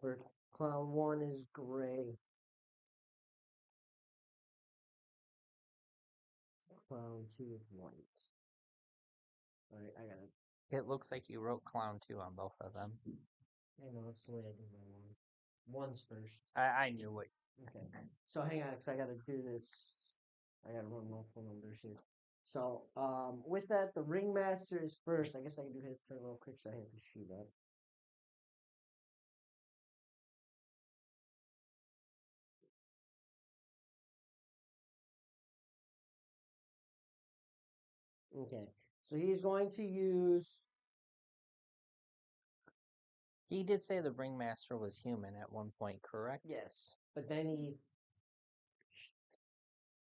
Speaker 1: Where Clown 1 is gray. Clown 2 is white. Alright, I gotta.
Speaker 3: It looks like you wrote Clown 2 on both of them.
Speaker 1: I know, it's the way I do my one. One's first.
Speaker 3: I knew it.
Speaker 1: Okay. So hang on, because I gotta do this. I gotta run multiple numbers here. So, with that, the ringmaster is first. I guess I can do his turn real quick, so I have to shoot up. Okay. So he's going to use.
Speaker 3: He did say the ringmaster was human at one point, correct?
Speaker 1: Yes. But then he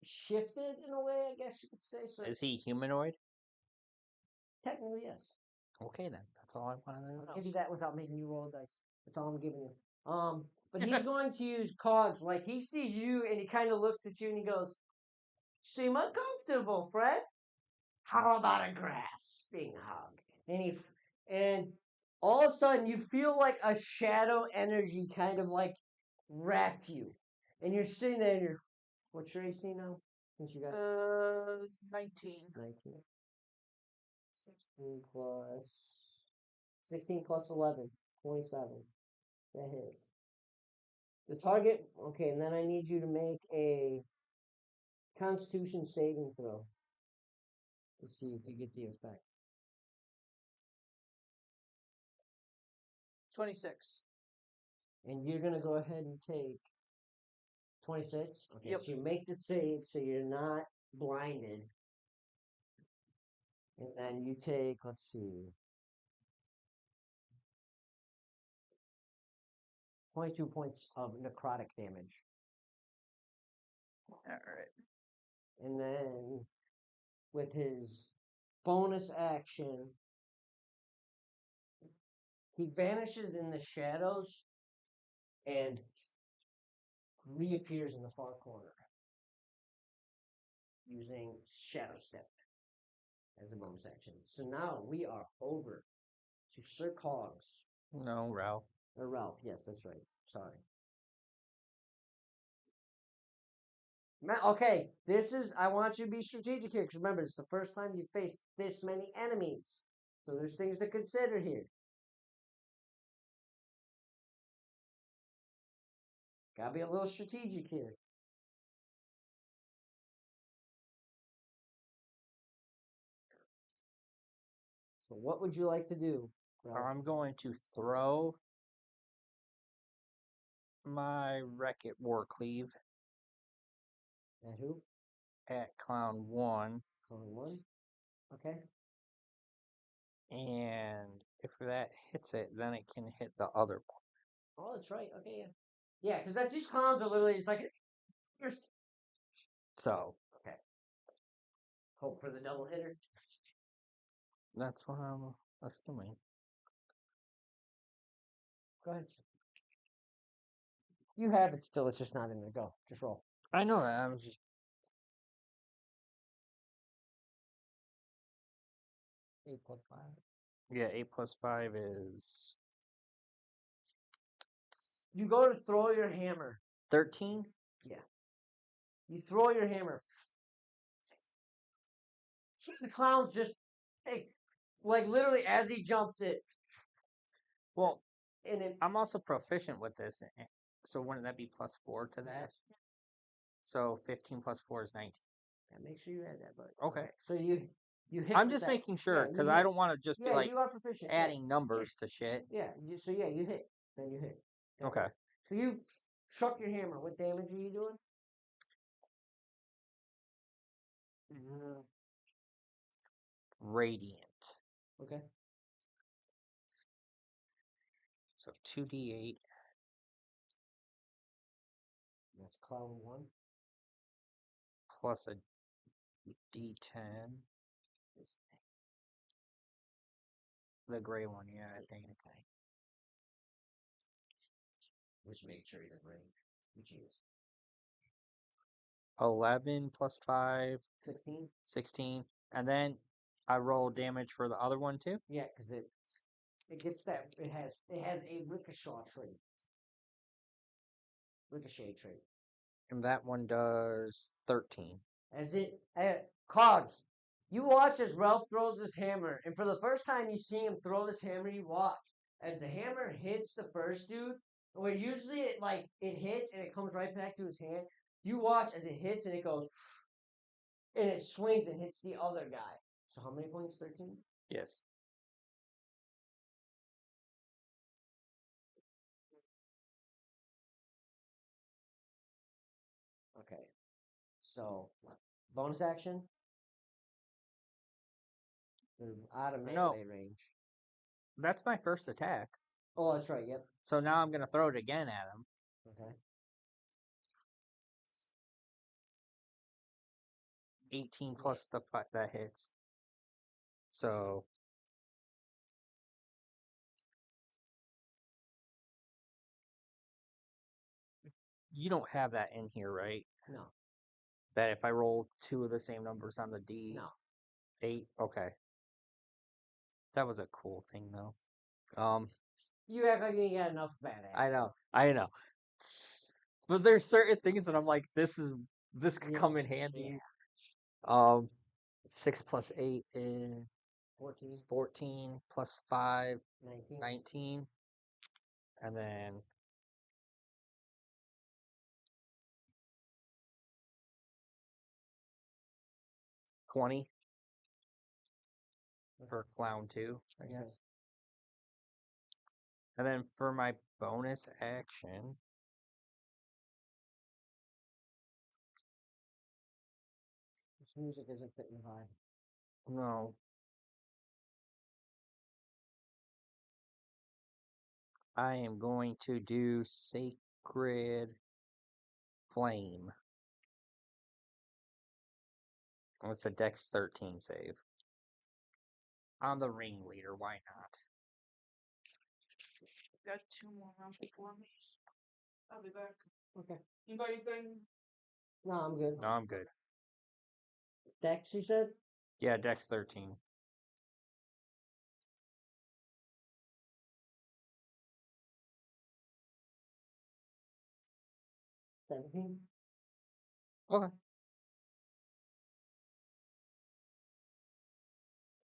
Speaker 1: shifted in a way, I guess you could say. So
Speaker 3: Is he humanoid?
Speaker 1: technically, yes.
Speaker 3: Okay, then. That's all I wanted to know.
Speaker 1: I'll give you that without making you roll dice. That's all I'm giving you. But he's going to use Cogs. Like he sees you and he kind of looks at you and he goes, "Seem uncomfortable, Fred. How about a grasping hug?" And all of a sudden you feel like a shadow energy kind of like wrap you, and you're sitting there. And what's your AC now? Since you got
Speaker 2: 19.
Speaker 1: 19. 16 plus 11, 27. That hits. The target, okay, and then I need you to make a Constitution saving throw to see if you get the effect.
Speaker 2: 26.
Speaker 1: And you're going to go ahead and take 26. Okay,
Speaker 2: Yep.
Speaker 1: so you make the save so you're not blinded. And then you take, let's see, 22 points of necrotic damage.
Speaker 2: Alright.
Speaker 1: And then with his bonus action, he vanishes in the shadows and reappears in the far corner using Shadow Step as a bonus action. So now we are over to Sir Cogs.
Speaker 3: No, Ralph.
Speaker 1: Or Ralph, yes, that's right. Sorry. Okay, I want you to be strategic here, because remember, it's the first time you faced this many enemies. So there's things to consider here. Gotta be a little strategic here. So what would you like to do? Ralph?
Speaker 3: I'm going to throw my Wreck-It Warcleave
Speaker 1: And who?
Speaker 3: at Clown 1.
Speaker 1: Clone 1. Okay.
Speaker 3: And if that hits it, then it can hit the other one.
Speaker 1: Oh, that's right. Okay, yeah. Yeah, because that's these clowns are literally it's like
Speaker 3: So
Speaker 1: okay. Hope for the double hitter.
Speaker 3: that's what I'm assuming.
Speaker 1: Go ahead. You have it still. It's just not in there. Go. Just roll.
Speaker 3: I know that. I'm just
Speaker 1: 8 plus 5.
Speaker 3: yeah. 8 + 5 is
Speaker 1: You go to throw your hammer.
Speaker 3: 13.
Speaker 1: Yeah. You throw your hammer. The clown's just hey, like literally as he jumps it,
Speaker 3: Well,
Speaker 1: and it.
Speaker 3: I'm also proficient with this, so wouldn't that be +4 to that? So 15 + 4 is 19.
Speaker 1: Yeah, make sure you add that, buddy.
Speaker 3: Okay.
Speaker 1: So you hit.
Speaker 3: I'm
Speaker 1: with
Speaker 3: just
Speaker 1: that.
Speaker 3: making sure
Speaker 1: Yeah, you
Speaker 3: because
Speaker 1: hit.
Speaker 3: I don't want to just be
Speaker 1: Yeah,
Speaker 3: like
Speaker 1: you are proficient.
Speaker 3: adding numbers to shit.
Speaker 1: Yeah. So yeah, you hit. Then you hit.
Speaker 3: Okay.
Speaker 1: So you chuck your hammer. What damage are you doing?
Speaker 3: Radiant.
Speaker 1: Okay.
Speaker 3: So 2d8
Speaker 1: That's clown 1.
Speaker 3: plus a d10. The gray one, yeah, I think.
Speaker 1: Okay. Which made sure you're range. Which is
Speaker 3: 11 + 5,
Speaker 1: 16.
Speaker 3: 16. And then I roll damage for the other one too.
Speaker 1: Yeah, because it gets that it has a ricochet trait.
Speaker 3: And that one does 13.
Speaker 1: As it Cogs, you watch as Ralph throws this hammer, and for the first time you see him throw this hammer, you watch as the hammer hits the first dude. Where usually it hits and it comes right back to his hand. You watch as it hits and it goes, and it swings and hits the other guy. So how many points? 13.
Speaker 3: Yes.
Speaker 1: Okay. So bonus action. They're out of melee range.
Speaker 3: That's my first attack.
Speaker 1: Oh, that's right. Yep.
Speaker 3: So now I'm going to throw it again at him.
Speaker 1: Okay.
Speaker 3: 18 plus the 5 that hits. So you don't have that in here, right?
Speaker 1: No.
Speaker 3: That if I roll 2 of the same numbers on the D8,
Speaker 1: No.
Speaker 3: okay. That was a cool thing though.
Speaker 1: You act like you ain't got enough badass.
Speaker 3: I know. But there's certain things that I'm like, this could come in handy.
Speaker 1: Yeah.
Speaker 3: 6 + 8 is 14 + 5, 19. And then 20 for clown 2, I guess. And then for my bonus action,
Speaker 1: This music isn't fitting the vibe.
Speaker 3: no. I am going to do Sacred Flame. It's a Dex 13 save. On the ringleader, why not?
Speaker 2: Got 2 more rounds before me. I'll be back.
Speaker 1: Okay.
Speaker 2: You got anything?
Speaker 1: No, I'm good.
Speaker 3: No, I'm good.
Speaker 1: Dex, you said?
Speaker 3: Yeah, Dex 13.
Speaker 1: Okay.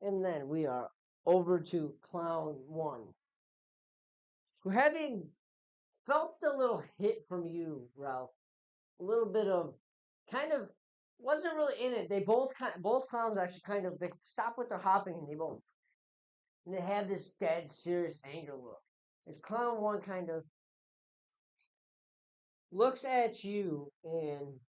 Speaker 1: And then we are over to Clown 1. Who having felt a little hit from you, Ralph. A little bit of kind of wasn't really in it. They both clowns actually kind of they stop with their hopping and they both and they have this dead serious anger look. As Clown 1 kind of looks at you and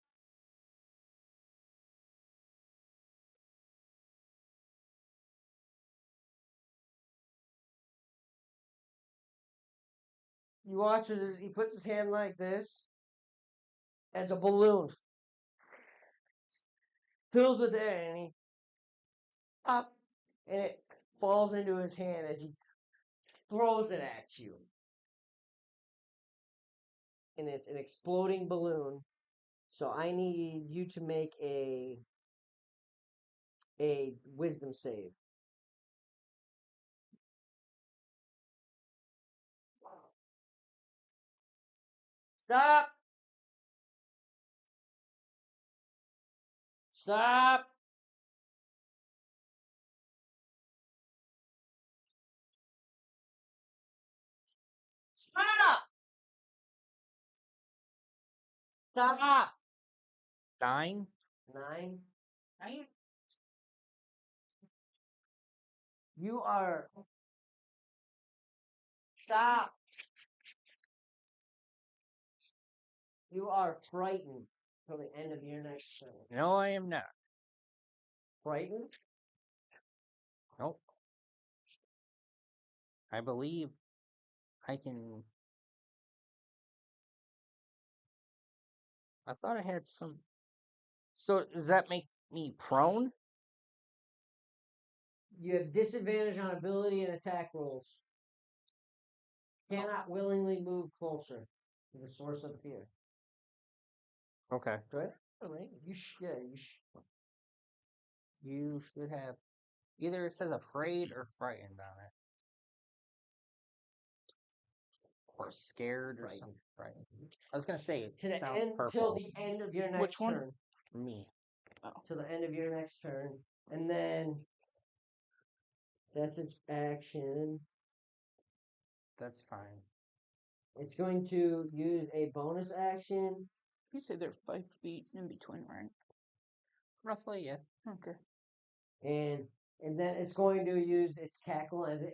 Speaker 1: you watch it as he puts his hand like this as a balloon fills with air and he up and it falls into his hand as he throws it at you. And it's an exploding balloon. So I need you to make a wisdom save. Stop! Stop! Stop! Stop!
Speaker 3: 9.
Speaker 1: 9. You are. Stop! You are frightened till the end of your next turn.
Speaker 3: No, I am not.
Speaker 1: Frightened?
Speaker 3: Nope. I believe I can. I thought I had some. So does that make me prone?
Speaker 1: You have disadvantage on ability and attack rolls. Cannot willingly move closer to the source of fear.
Speaker 3: Okay.
Speaker 1: Right? All right. You
Speaker 3: You should have. Either it says afraid or frightened on it. Or scared or
Speaker 1: Frightened.
Speaker 3: something. Frightened. I was gonna say it
Speaker 1: to the
Speaker 3: sounds
Speaker 1: end till
Speaker 3: purple.
Speaker 1: the end of your next
Speaker 2: Which one?
Speaker 1: turn.
Speaker 3: Me.
Speaker 1: Till the end of your next turn, and then that's its action.
Speaker 3: That's fine.
Speaker 1: It's going to use a bonus action.
Speaker 2: You say they're 5 feet in between, right?
Speaker 3: Roughly, yeah.
Speaker 2: Okay.
Speaker 1: And then it's going to use its cackle as it.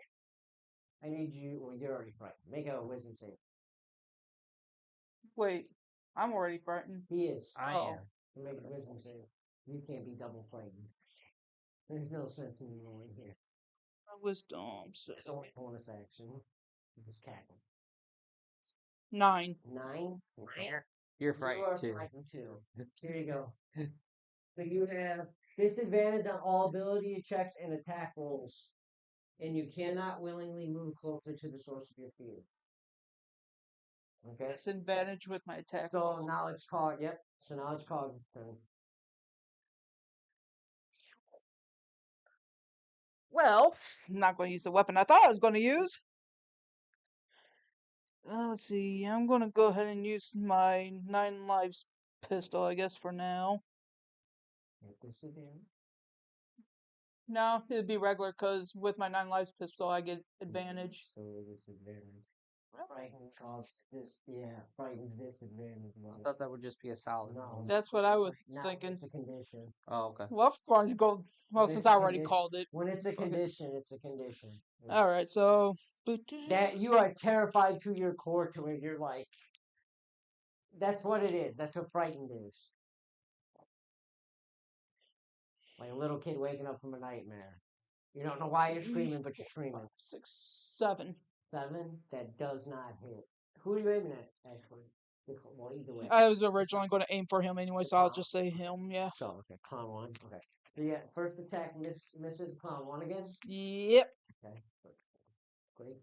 Speaker 1: I need you. Well, you're already frightened. Make a wisdom save.
Speaker 2: Wait, I'm already frightened.
Speaker 1: He is.
Speaker 3: I
Speaker 2: Oh.
Speaker 3: am.
Speaker 1: Make a wisdom save. You can't be double frightened. There's no sense in you rolling here.
Speaker 2: Wisdom.
Speaker 1: It's only bonus action. This cackle.
Speaker 2: 9.
Speaker 1: 9.
Speaker 3: You're
Speaker 1: You
Speaker 3: frightened
Speaker 1: are
Speaker 3: too.
Speaker 1: frightened too. Here you go. So you have disadvantage on all ability checks and attack rolls. And you cannot willingly move closer to the source of your fear. Okay.
Speaker 2: Disadvantage with my attack.
Speaker 1: So
Speaker 2: roll.
Speaker 1: now it's called. Yep. So now it's called.
Speaker 2: Well, I'm not going to use the weapon I thought I was going to use. Let's see. I'm going to go ahead and use my 9 lives pistol, I guess, for now. No, it'd be regular because with my 9 lives pistol, I get advantage.
Speaker 1: So disadvantage. Frightened causes this. Yeah, frightens disadvantage.
Speaker 3: I thought that would just be a solid.
Speaker 1: No.
Speaker 2: That's what I was
Speaker 1: No,
Speaker 2: thinking.
Speaker 1: it's a condition.
Speaker 3: Oh, okay.
Speaker 2: Well, if I'm going to go. Well,
Speaker 1: If
Speaker 2: since
Speaker 1: it's a
Speaker 2: I already
Speaker 1: condition-
Speaker 2: called it.
Speaker 1: When it's a
Speaker 2: fuck it.
Speaker 1: condition, it's a condition.
Speaker 2: All right, so.
Speaker 1: That you are terrified to your core to where you're like. That's what it is. That's what frightened is. Like a little kid waking up from a nightmare. You don't know why you're screaming, but you're screaming.
Speaker 2: 6, 7.
Speaker 1: 7? That does not hit. Who are you aiming at, actually? Well, either way.
Speaker 2: I was originally going to aim for him anyway, so I'll just say him, yeah.
Speaker 1: So, okay, clown 1. Okay. So, yeah, first attack misses clown 1 again.
Speaker 2: Yep.
Speaker 1: Okay. Great.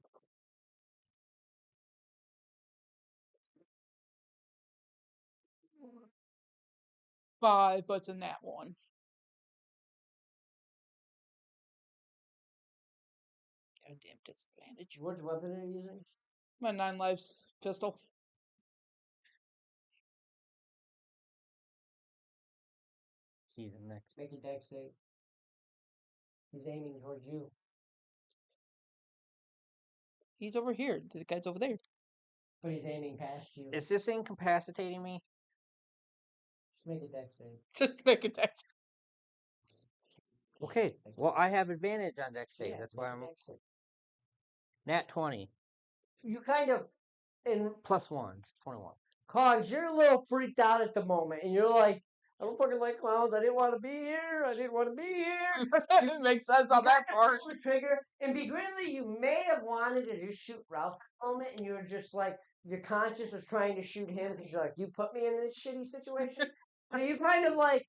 Speaker 2: Five, but it's a nat 1. Goddamn disadvantage.
Speaker 1: What weapon are you using?
Speaker 2: My 9 lives pistol.
Speaker 3: He's in next.
Speaker 1: Make a dex save. He's aiming towards you.
Speaker 2: He's over here. The guy's over there.
Speaker 1: But he's aiming past you.
Speaker 3: Is this incapacitating me?
Speaker 1: Just make a dex save.
Speaker 2: Just make a text.
Speaker 3: Okay. Well, I have advantage on dex save.
Speaker 1: Yeah,
Speaker 3: That's
Speaker 1: make
Speaker 3: why
Speaker 1: a
Speaker 3: I'm.
Speaker 1: dex save.
Speaker 3: Nat 20.
Speaker 1: You kind of, and
Speaker 3: Plus 1. It's 21.
Speaker 1: Cogs, you're a little freaked out at the moment, and you're like, I don't fucking like clowns. I didn't want to be here. I didn't want to be here.
Speaker 2: It makes sense on that part.
Speaker 1: The trigger, and begrudgingly, you may have wanted to just shoot Ralph at the moment, and you were just like, your conscience was trying to shoot him because you're like, you put me in this shitty situation. But you kind of like,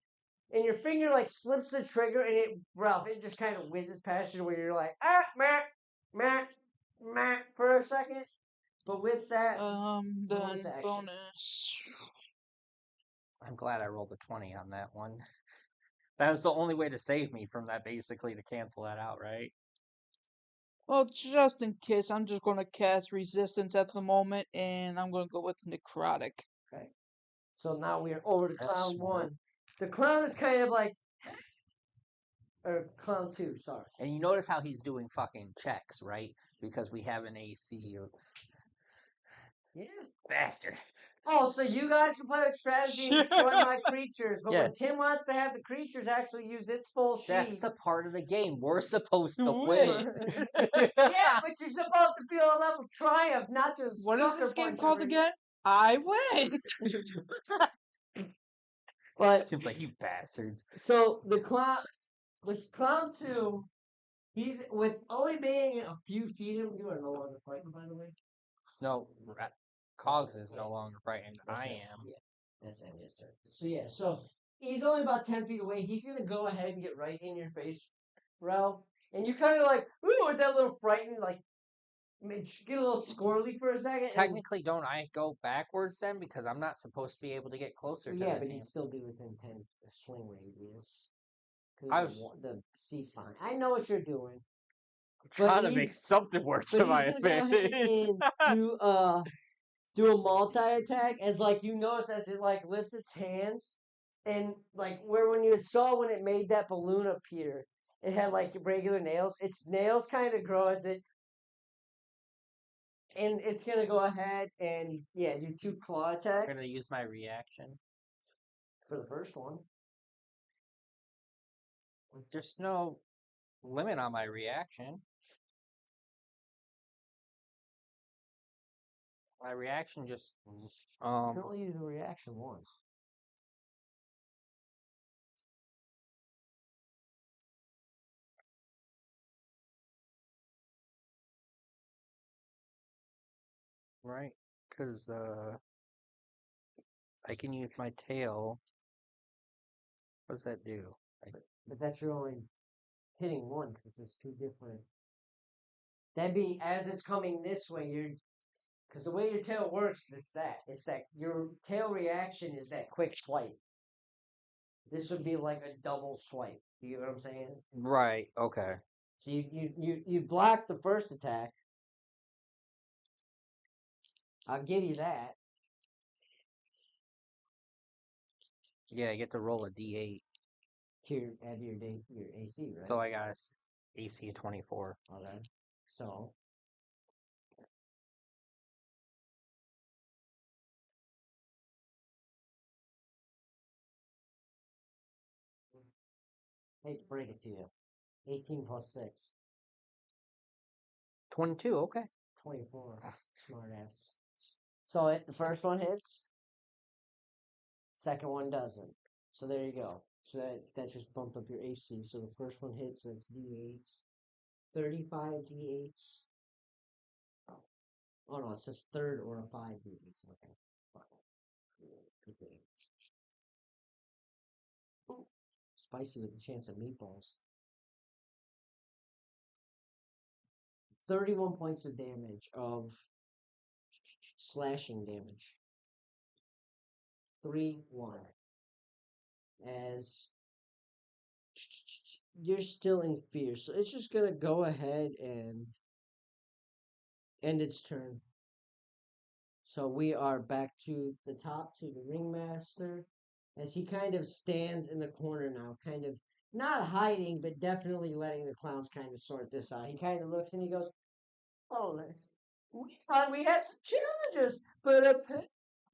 Speaker 1: and your finger like slips the trigger, and it just kind of whizzes past you where you're like, meh, for a second. But with that, bonus
Speaker 2: Then
Speaker 1: action.
Speaker 2: bonus.
Speaker 3: I'm glad I rolled a 20 on that one. That was the only way to save me from that, basically, to cancel that out, right?
Speaker 2: Well, just in case, I'm just going to cast Resistance at the moment, and I'm going to go with Necrotic.
Speaker 1: Okay. So now we are over to
Speaker 3: That's
Speaker 1: clown
Speaker 3: smart.
Speaker 1: 1. The clown is kind of like, or clown 2, sorry.
Speaker 3: And you notice how he's doing fucking checks, right? Because we have an AC.
Speaker 1: Yeah.
Speaker 3: Bastard.
Speaker 1: Oh, so you guys can play with strategy and destroy my creatures, but when
Speaker 3: Yes.
Speaker 1: Tim wants to have the creatures actually use its full sheet.
Speaker 3: That's the part of the game. We're supposed to
Speaker 2: To
Speaker 3: win.
Speaker 1: Yeah, but you're supposed to feel a level of triumph, not just
Speaker 2: What is
Speaker 1: sucker
Speaker 2: this game
Speaker 1: punch
Speaker 2: called
Speaker 1: every-
Speaker 2: again? I win!
Speaker 1: But
Speaker 3: Seems like you bastards.
Speaker 1: so this clown 2, he's with only being a few feet of you are no longer fighting, by the way.
Speaker 3: No, Cogs is no longer frightened. I am.
Speaker 1: Yeah, that's his turn. So yeah, so he's only about 10 feet away. He's gonna go ahead and get right in your face, Ralph. And you kind of like, ooh, with that little frightened, like, get a little squirrely for a second.
Speaker 3: Technically, don't I go backwards then? Because I'm not supposed to be able to get closer to
Speaker 1: Yeah,
Speaker 3: the
Speaker 1: but
Speaker 3: team.
Speaker 1: you'd still be within 10 swing radius.
Speaker 3: I
Speaker 1: Because the seat's behind. I know what you're doing.
Speaker 3: Trying to make something work to
Speaker 1: But
Speaker 3: my
Speaker 1: he's gonna go ahead
Speaker 3: advantage.
Speaker 1: and do a multi attack as like you notice as it like lifts its hands and like where when you saw when it made that balloon appear, it had like regular nails. Its nails kind of grow as it, and it's gonna go ahead and yeah, do 2 claw attacks.
Speaker 3: I'm gonna use my reaction.
Speaker 1: For the first one.
Speaker 3: There's no limit on my reaction. My reaction just
Speaker 1: You can only use a reaction once.
Speaker 3: right, because I can use my tail. What does that do?
Speaker 1: But that's your only hitting one because it's 2 different. That'd be as it's coming this way, because the way your tail works, it's that your tail reaction is that quick swipe. This would be like a double swipe. You get what I'm saying?
Speaker 3: Right. Okay.
Speaker 1: So you block the first attack. I'll give you that.
Speaker 3: Yeah, I get to roll a D8.
Speaker 1: To add your AC, right?
Speaker 3: So I got AC of 24.
Speaker 1: Okay. So hate to break it to you. 18 plus 6.
Speaker 3: 22. Okay.
Speaker 1: 24. Smart ass. So the first one hits. Second one doesn't. So there you go. So that just bumped up your AC. So the first one hits, that's D8s. 35 D8s. Oh no, it says third or a 5 D8s. Okay. Okay. Ooh, spicy with a chance of meatballs. 31 points of damage of slashing damage. 3-1. As you're still in fear. So it's just going to go ahead and end its turn. So we are back to the top, to the ringmaster, as he kind of stands in the corner now, kind of not hiding, but definitely letting the clowns kind of sort this out. He kind of looks and he goes, "Oh, we thought we had some challenges, but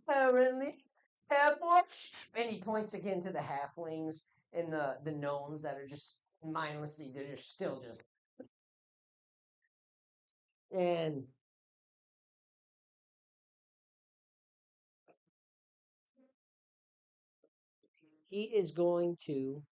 Speaker 1: apparently have more." And he points again to the halflings and the gnomes that are just mindlessly, they're just still just And he is going to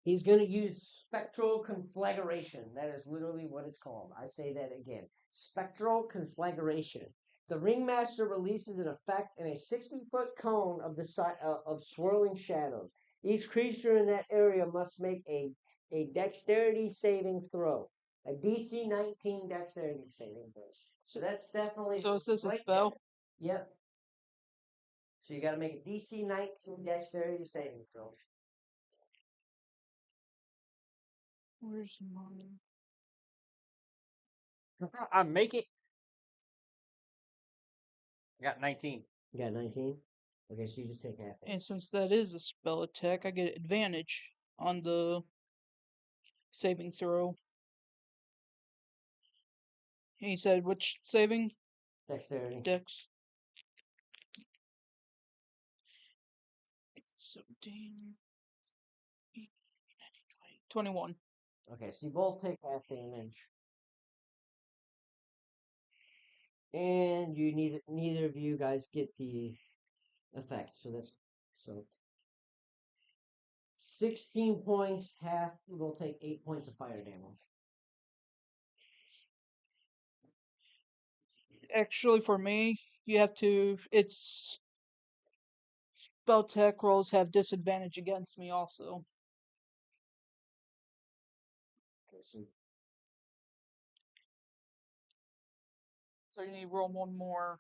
Speaker 1: He's going to use spectral conflagration. That is literally what it's called. I say that again. Spectral conflagration. The ringmaster releases an effect in a 60-foot cone of of swirling shadows. Each creature in that area must make a dexterity saving throw. A DC 19 dexterity saving throw. So that's definitely
Speaker 2: So is this a
Speaker 1: right
Speaker 2: spell?
Speaker 1: there. Yep. So you got to make a DC 19 dexterity saving throw.
Speaker 2: Where's mine?
Speaker 3: I make it. I got 19.
Speaker 1: You got 19? Okay, so you just take half.
Speaker 2: And since that is a spell attack, I get advantage on the saving throw. He said which saving?
Speaker 1: Dexterity.
Speaker 2: Dex. 17, 18, 19, 20, 21.
Speaker 1: Okay, so you both take half damage. And you neither of you guys get the effect. So 16 points, half you will take 8 points of fire damage.
Speaker 2: Actually, for me, you have to. It's spell tech rolls have disadvantage against me also.
Speaker 1: Okay, so
Speaker 2: So you need to roll one more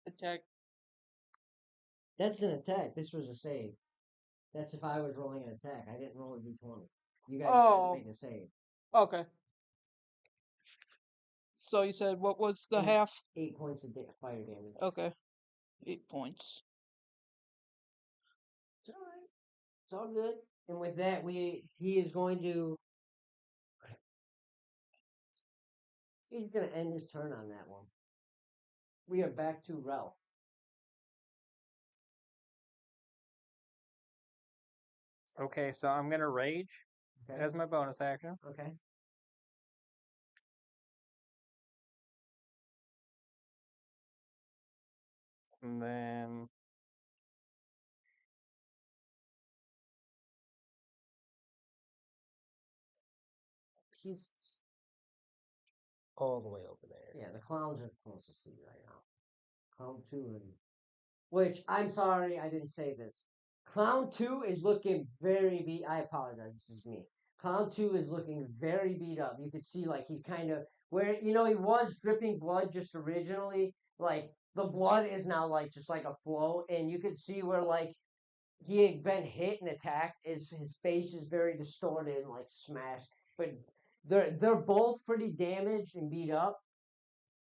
Speaker 2: attack.
Speaker 1: that's an attack. This was a save. That's if I was rolling an attack. I didn't roll a d20. You guys had to make a save.
Speaker 2: Okay. So you said what was the half?
Speaker 1: 8 points of fire damage.
Speaker 2: Okay. 8 points.
Speaker 1: It's all right. It's all good. And with that, he is going to. He's going to end his turn on that one. We are back to Rel.
Speaker 3: Okay, so I'm gonna rage
Speaker 1: Okay.
Speaker 3: as my bonus action.
Speaker 1: Okay.
Speaker 3: And then he's all the way over there.
Speaker 1: Yeah, the clowns are closest to you right now. Clown 2 and. Which, I'm sorry, I didn't say this. Clown 2 is looking very beat. I apologize, this is me. Clown 2 is looking very beat up. You could see, like, he's kind of. Where, he was dripping blood just originally. Like, the blood is now, like, just like a flow. And you could see where, like, he had been hit and attacked. His face is very distorted and, like, smashed. But they're both pretty damaged and beat up.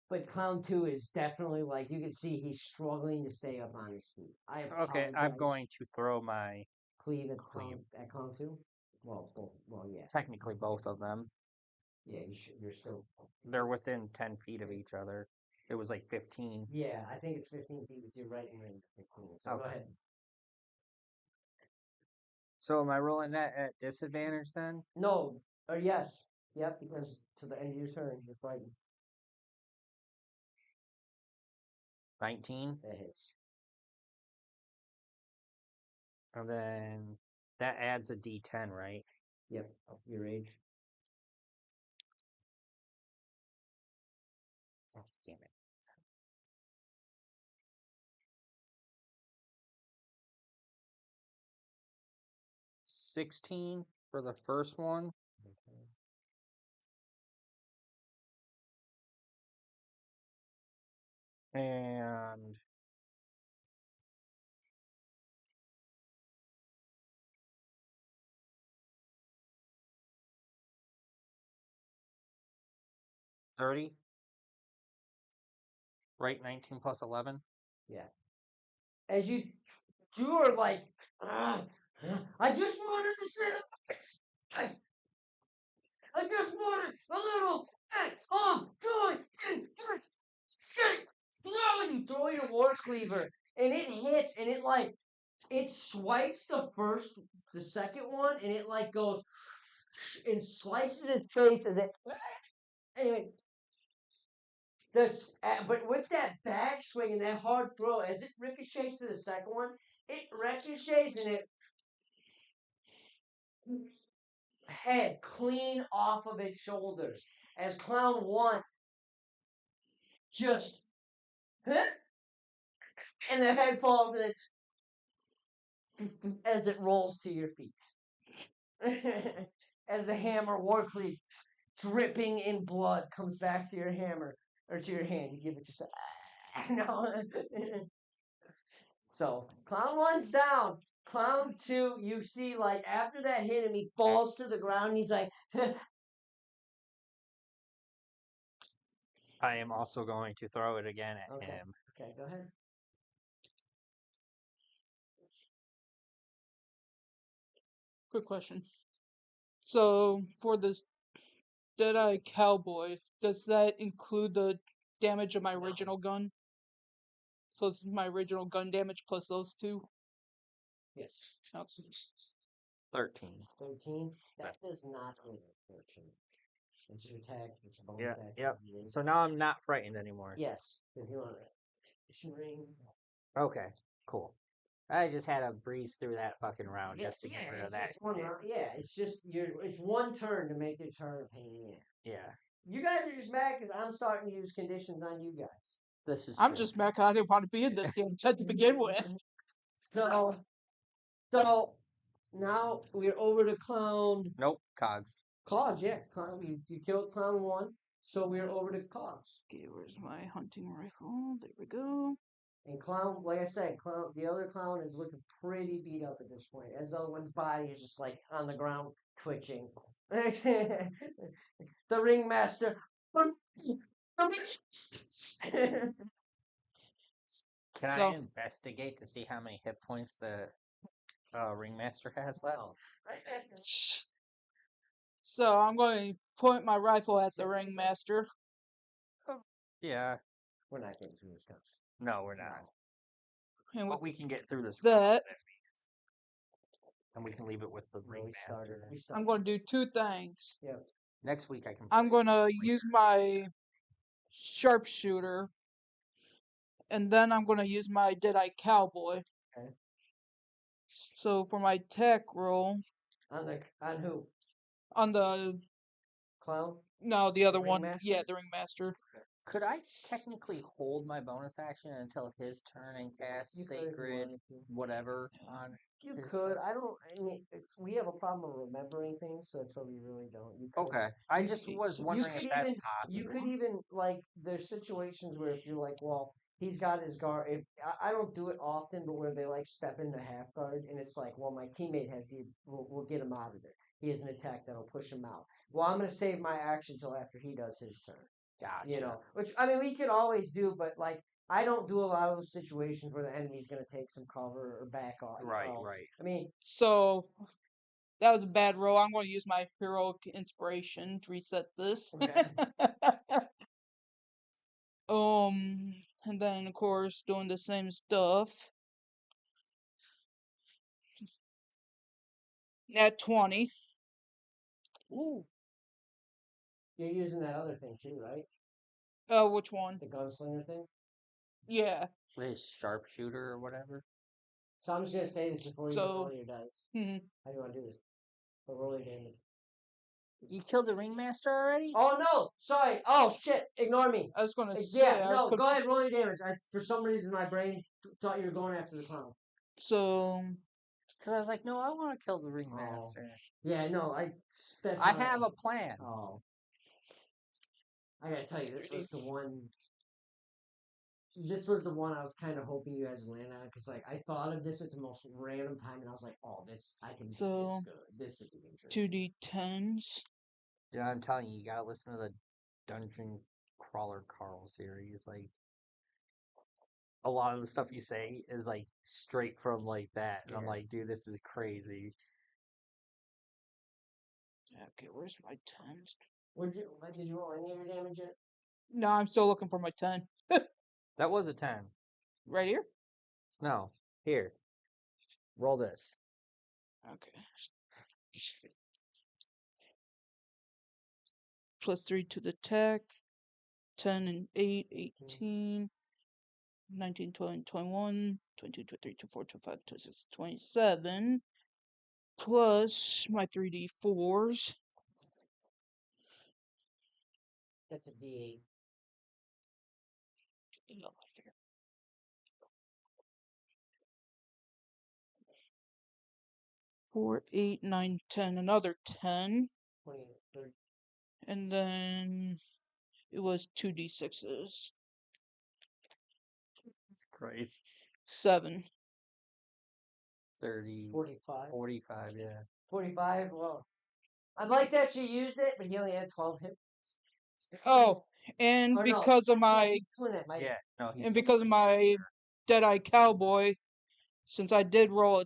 Speaker 1: But Clown 2 is definitely like you can see he's struggling to stay up on his feet. I apologize.
Speaker 3: Okay, I'm going to throw my
Speaker 1: cleave at
Speaker 3: cleave.
Speaker 1: Clown 2. Well, both. Well, yeah,
Speaker 3: Technically, both of them.
Speaker 1: yeah. You're still.
Speaker 3: They're within 10 feet of each other. It was like 15.
Speaker 1: Yeah, I think it's 15 feet with your right and ring. 15. So go
Speaker 3: Okay.
Speaker 1: ahead.
Speaker 3: So am I rolling that at disadvantage then?
Speaker 1: No, or yes, yep. Because to the end of your turn, you're frightened.
Speaker 3: 19.
Speaker 1: That hits.
Speaker 3: And then that adds a D10, right?
Speaker 1: Yep, up your age.
Speaker 3: Oh, damn it. 16 for the first one. And 30. Right, 19 plus 11.
Speaker 1: Yeah. As you are like, I just wanted to sit. I just wanted a little joy and shit. You throw your war cleaver and it hits and it like It swipes the second one, and it like goes and slices its face as it. Anyway, but with that backswing and that hard throw, as it ricochets to the second one, it ricochets and it head clean off of its shoulders. As Clown 1 just and the head falls and it's as it rolls to your feet. As the hammer Warcleave dripping in blood comes back to your hammer or to your hand, you give it just a no. So Clown 1's down. Clown 2, you see, like after that hit him, he falls to the ground. He's like,
Speaker 3: I am also going to throw it again at
Speaker 1: okay,
Speaker 3: him.
Speaker 1: okay, go ahead.
Speaker 2: Quick question. So for this Deadeye Cowboy, does that include the damage of my
Speaker 1: No.
Speaker 2: original gun? So it's my original gun damage plus those two?
Speaker 1: Yes.
Speaker 2: Okay.
Speaker 3: 13.
Speaker 1: 13. That does not hit 13. It's your attack. It's a bone
Speaker 3: Yeah.
Speaker 1: attack.
Speaker 3: Yep. So now I'm not frightened anymore.
Speaker 1: Yes. If you want to ring.
Speaker 3: Okay. Cool. I just had to breeze through that fucking round just to get rid of
Speaker 1: it's
Speaker 3: that.
Speaker 1: just one round. Yeah, it's just it's one turn to make your turn a pain in the ass.
Speaker 3: Yeah.
Speaker 1: You guys are just mad because I'm starting to use conditions on you guys.
Speaker 3: This is
Speaker 2: I'm
Speaker 3: true.
Speaker 2: just mad 'cause I didn't want to be in this damn tent to begin with.
Speaker 1: So now we're over to Clown.
Speaker 3: Nope. Cogs.
Speaker 1: Cogs, yeah. Clown, you killed Clown 1, so we're over to Cogs.
Speaker 2: Okay, where's my hunting rifle? There we go.
Speaker 1: And Clown, like I said, the other Clown is looking pretty beat up at this point, as the other one's body is just like on the ground twitching. The ringmaster.
Speaker 3: Can
Speaker 2: So-
Speaker 3: I investigate to see how many hit points the ringmaster has left?
Speaker 1: Oh.
Speaker 2: So I'm going to point my rifle at the ringmaster.
Speaker 3: Yeah.
Speaker 1: We're not getting through this stuff.
Speaker 3: No, we're not.
Speaker 2: And
Speaker 3: But
Speaker 2: with
Speaker 3: we can get through this.
Speaker 2: that,
Speaker 3: and we can leave it with the ringmaster.
Speaker 2: I'm going to do two things.
Speaker 1: Yeah.
Speaker 3: Next week I can.
Speaker 2: I'm going to use my sharpshooter, and then I'm going to use my Deadeye Cowboy.
Speaker 1: Okay.
Speaker 2: So for my tech roll,
Speaker 1: On who?
Speaker 2: on the
Speaker 1: Clown?
Speaker 2: no, the other
Speaker 1: The
Speaker 2: one,
Speaker 1: ringmaster?
Speaker 2: yeah, the ringmaster.
Speaker 3: Could I technically hold my bonus action until his turn and cast
Speaker 1: You could if you
Speaker 3: sacred
Speaker 1: wanted to.
Speaker 3: whatever on?
Speaker 1: You
Speaker 3: his
Speaker 1: could.
Speaker 3: stuff?
Speaker 1: I mean, we have a problem with remembering things, so that's why we really don't. You could.
Speaker 3: Okay, I
Speaker 1: You-
Speaker 3: just
Speaker 1: you-
Speaker 3: was
Speaker 1: you
Speaker 3: wondering
Speaker 1: could
Speaker 3: if that's
Speaker 1: even-
Speaker 3: possible.
Speaker 1: You could even like there's situations where if you're like, well, he's got his guard. If I don't do it often, but where they like step into half guard, and it's like, well, my teammate has we'll get him out of there. He has an attack that'll push him out. Well, I'm gonna save my action till after he does his turn.
Speaker 3: Gotcha.
Speaker 1: You know, which I mean we could always do, but like I don't do a lot of those situations where the enemy's gonna take some cover or back off.
Speaker 3: Right, right.
Speaker 1: I mean,
Speaker 2: So that was a bad roll. I'm going to use my heroic inspiration to reset this.
Speaker 1: okay.
Speaker 2: And then of course doing the same stuff. At 20.
Speaker 1: Ooh. You're using that other thing too, right?
Speaker 2: Which one?
Speaker 1: The gunslinger thing.
Speaker 2: Yeah.
Speaker 3: His sharpshooter or whatever.
Speaker 1: So I'm just gonna say this before you roll your dice.
Speaker 2: Mhm.
Speaker 1: How do you want to do this? Or roll your damage.
Speaker 3: You killed the ringmaster already?
Speaker 1: Oh no! Sorry. Oh shit! Ignore me.
Speaker 2: I was going to say.
Speaker 1: Yeah. No. Go ahead. Roll your damage. For some reason, my brain thought you were going after the clown.
Speaker 2: So.
Speaker 3: Because I was like, no, I want to kill the ringmaster.
Speaker 1: Yeah. No. That's.
Speaker 3: I have a plan.
Speaker 1: Oh. I gotta tell you, this was the one. This was the one I was kind of hoping you guys would land on because, like, I thought of this at the most random time, and I was like, "Oh, I can do this good. This would be interesting."
Speaker 2: 2d10s.
Speaker 3: Yeah, I'm telling you, you gotta listen to the Dungeon Crawler Carl series. Like, a lot of the stuff you say is like straight from like that, and I'm
Speaker 1: Yeah.
Speaker 3: like, dude, this is crazy.
Speaker 2: Okay, where's my 10s?
Speaker 1: Did you roll any of your damage yet?
Speaker 2: No, I'm still looking for my 10.
Speaker 3: That was a 10.
Speaker 2: Right here?
Speaker 3: No, here. Roll this.
Speaker 2: Okay. +3 to the attack. 10 and 8, 18. 19, 20, 21. 22, 23, 24, 25, 26, 27. Plus my 3d4s.
Speaker 1: That's a D8.
Speaker 2: 4, 8, 9, 10. Another 10.
Speaker 1: 28, 30.
Speaker 2: And then it was 2d6s.
Speaker 3: It's crazy.
Speaker 2: 7.
Speaker 3: 30,
Speaker 1: 45.
Speaker 3: 45, yeah.
Speaker 1: 45. Well, I like that you used it, but he only had 12 hit.
Speaker 2: Oh, and
Speaker 1: Or
Speaker 2: because of my
Speaker 1: he's doing that.
Speaker 3: Yeah, no, he's
Speaker 2: and because of my Deadeye Cowboy, since I did roll a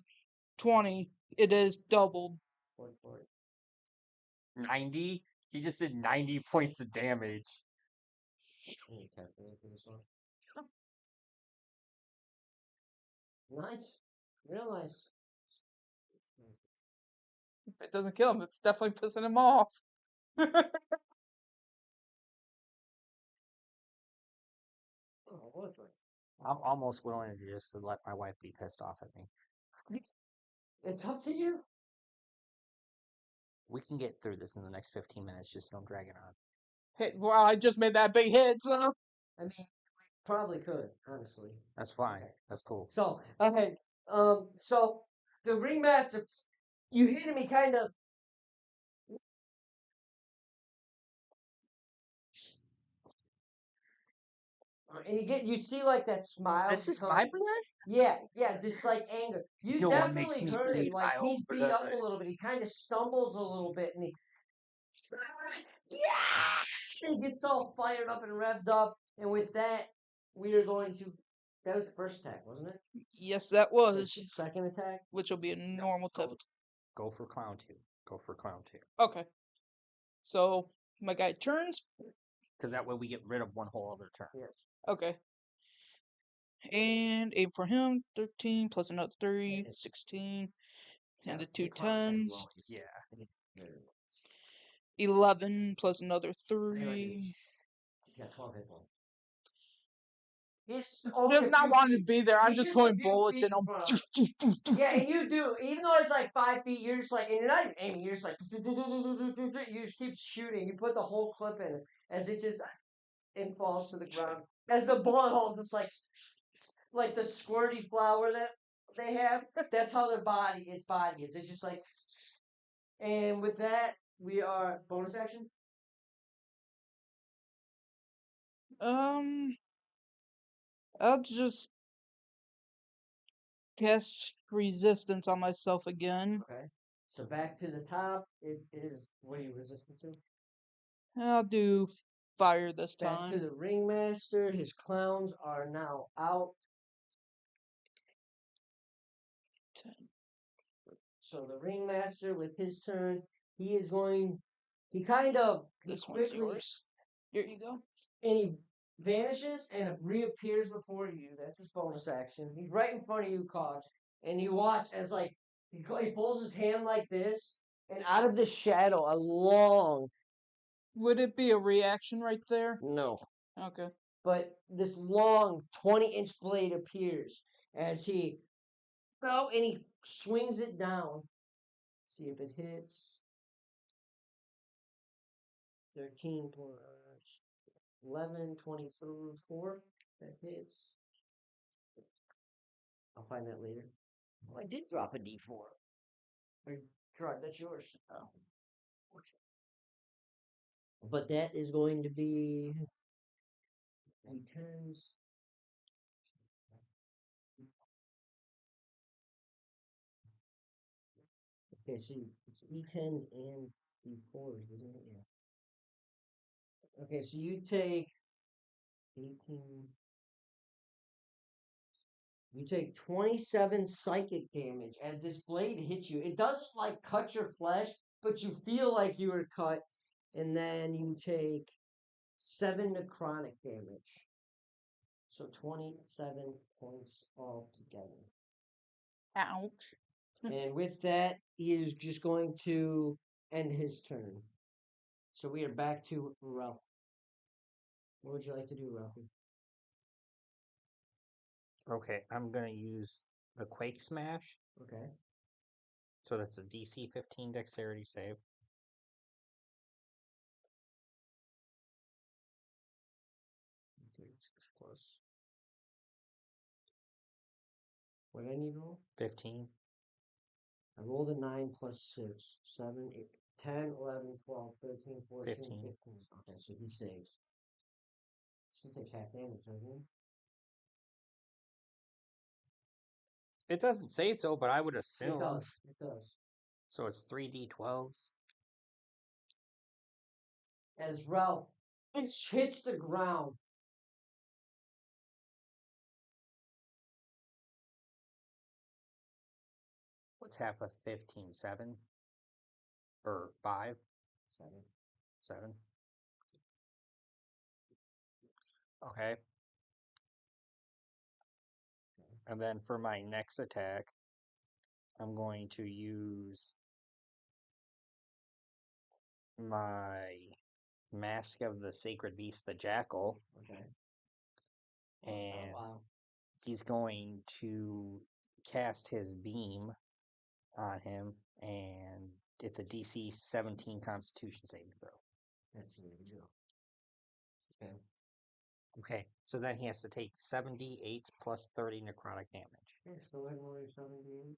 Speaker 2: 20, it is doubled.
Speaker 1: 40.
Speaker 3: 90? He just did 90 points of damage.
Speaker 1: Let me calculate for this one. Nice. Real nice.
Speaker 2: If it doesn't kill him, it's definitely pissing him off.
Speaker 1: Oh, it was nice.
Speaker 3: I'm almost willing to just let my wife be pissed off at me.
Speaker 1: It's up to you.
Speaker 3: We can get through this in the next 15 minutes. Just don't drag it on.
Speaker 2: Hey, well, I just made that big hit, so.
Speaker 1: I mean, probably could, honestly.
Speaker 3: That's fine.
Speaker 1: Okay.
Speaker 3: That's cool.
Speaker 1: So, okay. So the ringmaster, you hit me kind of. And you see like that smile.
Speaker 3: This is
Speaker 1: become-
Speaker 3: my blood?
Speaker 1: Yeah, just like anger. You
Speaker 3: No one makes
Speaker 1: definitely
Speaker 3: me
Speaker 1: heard him.
Speaker 3: bleed
Speaker 1: Like
Speaker 3: my own
Speaker 1: he's beat up a
Speaker 3: blood.
Speaker 1: little bit. He kind of stumbles a little bit, and he gets all fired up and revved up. And with that, we are going to. That was the first attack, wasn't it?
Speaker 2: Yes, that was.
Speaker 1: The second attack.
Speaker 2: Which will be a normal type.
Speaker 3: Go for clown 2. Go for clown 2.
Speaker 2: Okay. So my guy turns.
Speaker 3: Because that way we get rid of one whole other turn.
Speaker 1: Yeah.
Speaker 2: Okay. And aim for him. 13 plus another 3. 16. And the two tens.
Speaker 3: Yeah.
Speaker 2: 11 plus another 3.
Speaker 1: He's got 12 hit points.
Speaker 2: I'm just not wanting to be there. I'm just putting bullets in him.
Speaker 1: Yeah, and you do. Even though it's like 5 feet, you're just like, and you're not even aiming. You're just like, you just keep shooting. You put the whole clip in it as it falls to the ground. As the bullet hole just like the squirty flower that they have. That's how their body is. It's just like, and with that, we are bonus action.
Speaker 2: I'll just cast resistance on myself again.
Speaker 1: Okay. So back to the top. It is, what are you resistant to?
Speaker 2: I'll do fire this
Speaker 1: Back
Speaker 2: time.
Speaker 1: to the ringmaster. His clowns are now out.
Speaker 2: 10.
Speaker 1: So the ringmaster, with his turn, he is going. He kind of
Speaker 2: This one's
Speaker 1: quickly,
Speaker 2: yours. Here you go.
Speaker 1: and he vanishes and reappears before you. That's his bonus action. He's right in front of you, Cog, and you watch as like he pulls his hand like this, and out of the shadow, a long
Speaker 2: Would it be a reaction right there?
Speaker 1: no,
Speaker 2: Okay.
Speaker 1: but this long 20-inch blade appears as he and he swings it down. See if it hits. 13 plus 11, 24. That hits. I'll find that later. Oh, I did drop a D4. Or that's yours. Oh. But that is going to be D10s. Okay, so it's D10s and D4s, isn't it? Yeah. Okay, so you take 18. You take 27 psychic damage as this blade hits you. It doesn't like cut your flesh, but you feel like you were cut. And then you take 7 necrotic damage. So 27 points altogether.
Speaker 2: Ouch.
Speaker 1: And with that, he is just going to end his turn. So we are back to Ralph. What would you like to do, Ralphie?
Speaker 3: Okay, I'm gonna use the Quake Smash.
Speaker 1: Okay.
Speaker 3: So that's a DC 15 Dexterity save.
Speaker 1: Plus. What did I need to roll?
Speaker 3: 15.
Speaker 1: I rolled a 9 plus 6, 7, 8, 10, 11, 12, 13, 14,
Speaker 3: 15.
Speaker 1: 15. Okay, so he saves. Still takes half damage, doesn't he?
Speaker 3: It doesn't say so, but I would
Speaker 1: It
Speaker 3: assume.
Speaker 1: does. It does.
Speaker 3: So it's 3d12s.
Speaker 1: As Ralph hits the ground,
Speaker 3: What's half of 15? 7? Or 5?
Speaker 1: 7.
Speaker 3: 7? Okay. And then for my next attack, I'm going to use my Mask of the Sacred Beast, the Jackal.
Speaker 1: Okay.
Speaker 3: And
Speaker 1: Wow.
Speaker 3: he's going to cast his beam on him, and it's a DC 17 Constitution saving throw.
Speaker 1: That's really good. Okay.
Speaker 3: Okay, so then he has to take 7d8 plus 30 necrotic damage.
Speaker 1: Yeah, so I'm only 17.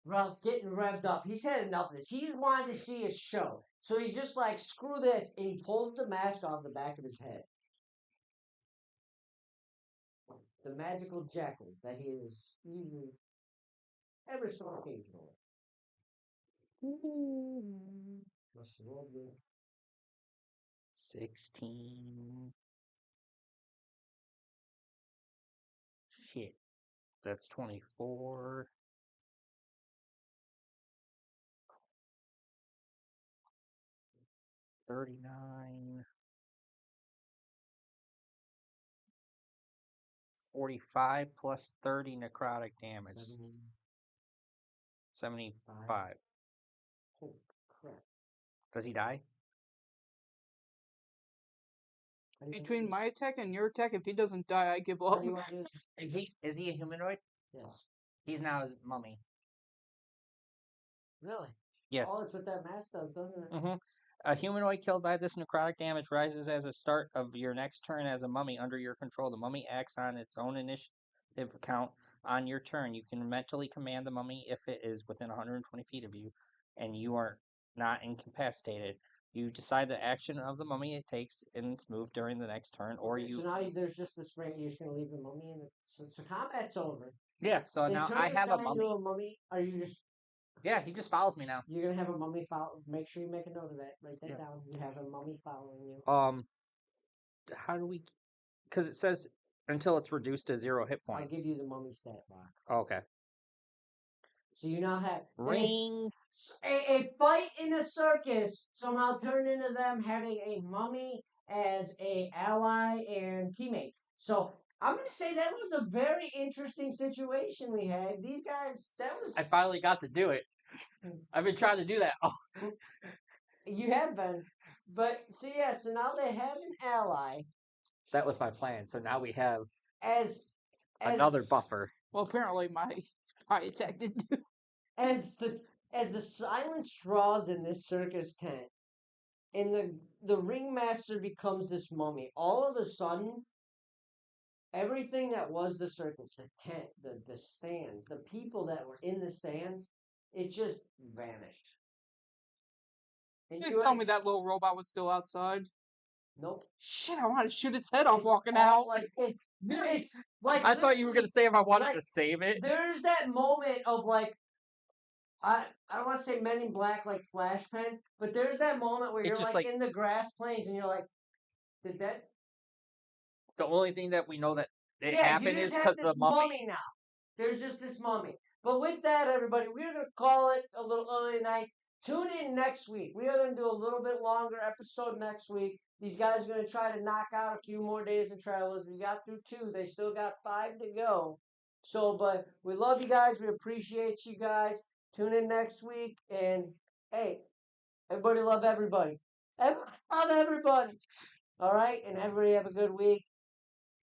Speaker 1: Ralph's getting revved up. He's had enough of this. He wanted to see a show. So he's just like, screw this. And he pulls the mask off the back of his head. The magical jackal that he is using ever so occasionally. Must roll good.
Speaker 3: 16. Shit. That's 24. 39. 45 plus 30 necrotic damage. 75.
Speaker 1: Holy crap.
Speaker 3: Does he die?
Speaker 2: Between my attack and your attack, if he doesn't die, I give
Speaker 1: How
Speaker 2: up.
Speaker 1: do you want to do this?
Speaker 3: Is he a humanoid?
Speaker 1: Yes.
Speaker 3: He's now his mummy.
Speaker 1: Really?
Speaker 3: Yes.
Speaker 1: Oh, it's what that mask does, doesn't it?
Speaker 3: Mm-hmm. A humanoid killed by this necrotic damage rises as a start of your next turn as a mummy under your control. The mummy acts on its own initiative count on your turn. You can mentally command the mummy if it is within 120 feet of you and you are not incapacitated. You decide the action of the mummy it takes in its move during the next turn, or
Speaker 1: Okay,
Speaker 3: you.
Speaker 1: So now there's just this ring. You're just going to leave the mummy in it. So combat's over.
Speaker 3: Yeah, so
Speaker 1: They
Speaker 3: now
Speaker 1: turn
Speaker 3: I
Speaker 1: the
Speaker 3: have a
Speaker 1: sign into
Speaker 3: mummy.
Speaker 1: a mummy. Are you just.
Speaker 3: Yeah, he just follows me now.
Speaker 1: You're going to have a mummy follow. Make sure you make a note of that. Write that
Speaker 3: Yeah.
Speaker 1: down. You have a mummy following you.
Speaker 3: How do we? Because it says until it's reduced to 0 hit
Speaker 1: I'll
Speaker 3: points.
Speaker 1: give you the mummy stat block.
Speaker 3: Okay.
Speaker 1: So you now have.
Speaker 3: Ring.
Speaker 1: A fight in a circus somehow turned into them having a mummy as a ally and teammate. So I'm going to say that was a very interesting situation we had. These guys, that was.
Speaker 3: I finally got to do it. I've been trying to do that. Oh.
Speaker 1: You have been. But, so yeah, so now they have an ally.
Speaker 3: That was my plan. So now we have
Speaker 1: as
Speaker 3: another buffer.
Speaker 2: Well, apparently my attack didn't do.
Speaker 1: as the silence draws in this circus tent, and the ringmaster becomes this mummy. All of a sudden, everything that was the circus, the tent, the stands, the people that were in the stands, it just vanished. And
Speaker 2: Just tell me that little robot was still outside.
Speaker 1: Nope.
Speaker 2: Shit, I want to shoot its head off walking out.
Speaker 1: It's like
Speaker 3: I thought you were gonna say if I wanted to save it.
Speaker 1: There's that moment of like. I don't want to say Men in Black like Flashpen, but there's that moment where
Speaker 3: It's
Speaker 1: you're
Speaker 3: just
Speaker 1: like in the grass plains and you're like, did that?
Speaker 3: The only thing that we know that it
Speaker 1: Yeah,
Speaker 3: happened
Speaker 1: you
Speaker 3: is
Speaker 1: just have
Speaker 3: because
Speaker 1: this
Speaker 3: the mummy.
Speaker 1: mummy now. There's just this mummy. But with that, everybody, we're going to call it a little early tonight. Tune in next week. We are going to do a little bit longer episode next week. These guys are going to try to knock out a few more days of trailers. We got through 2. They still got 5 to go. So, but we love you guys. We appreciate you guys. Tune in next week. And hey, everybody love everybody. Love everybody. All right. And everybody have a good week.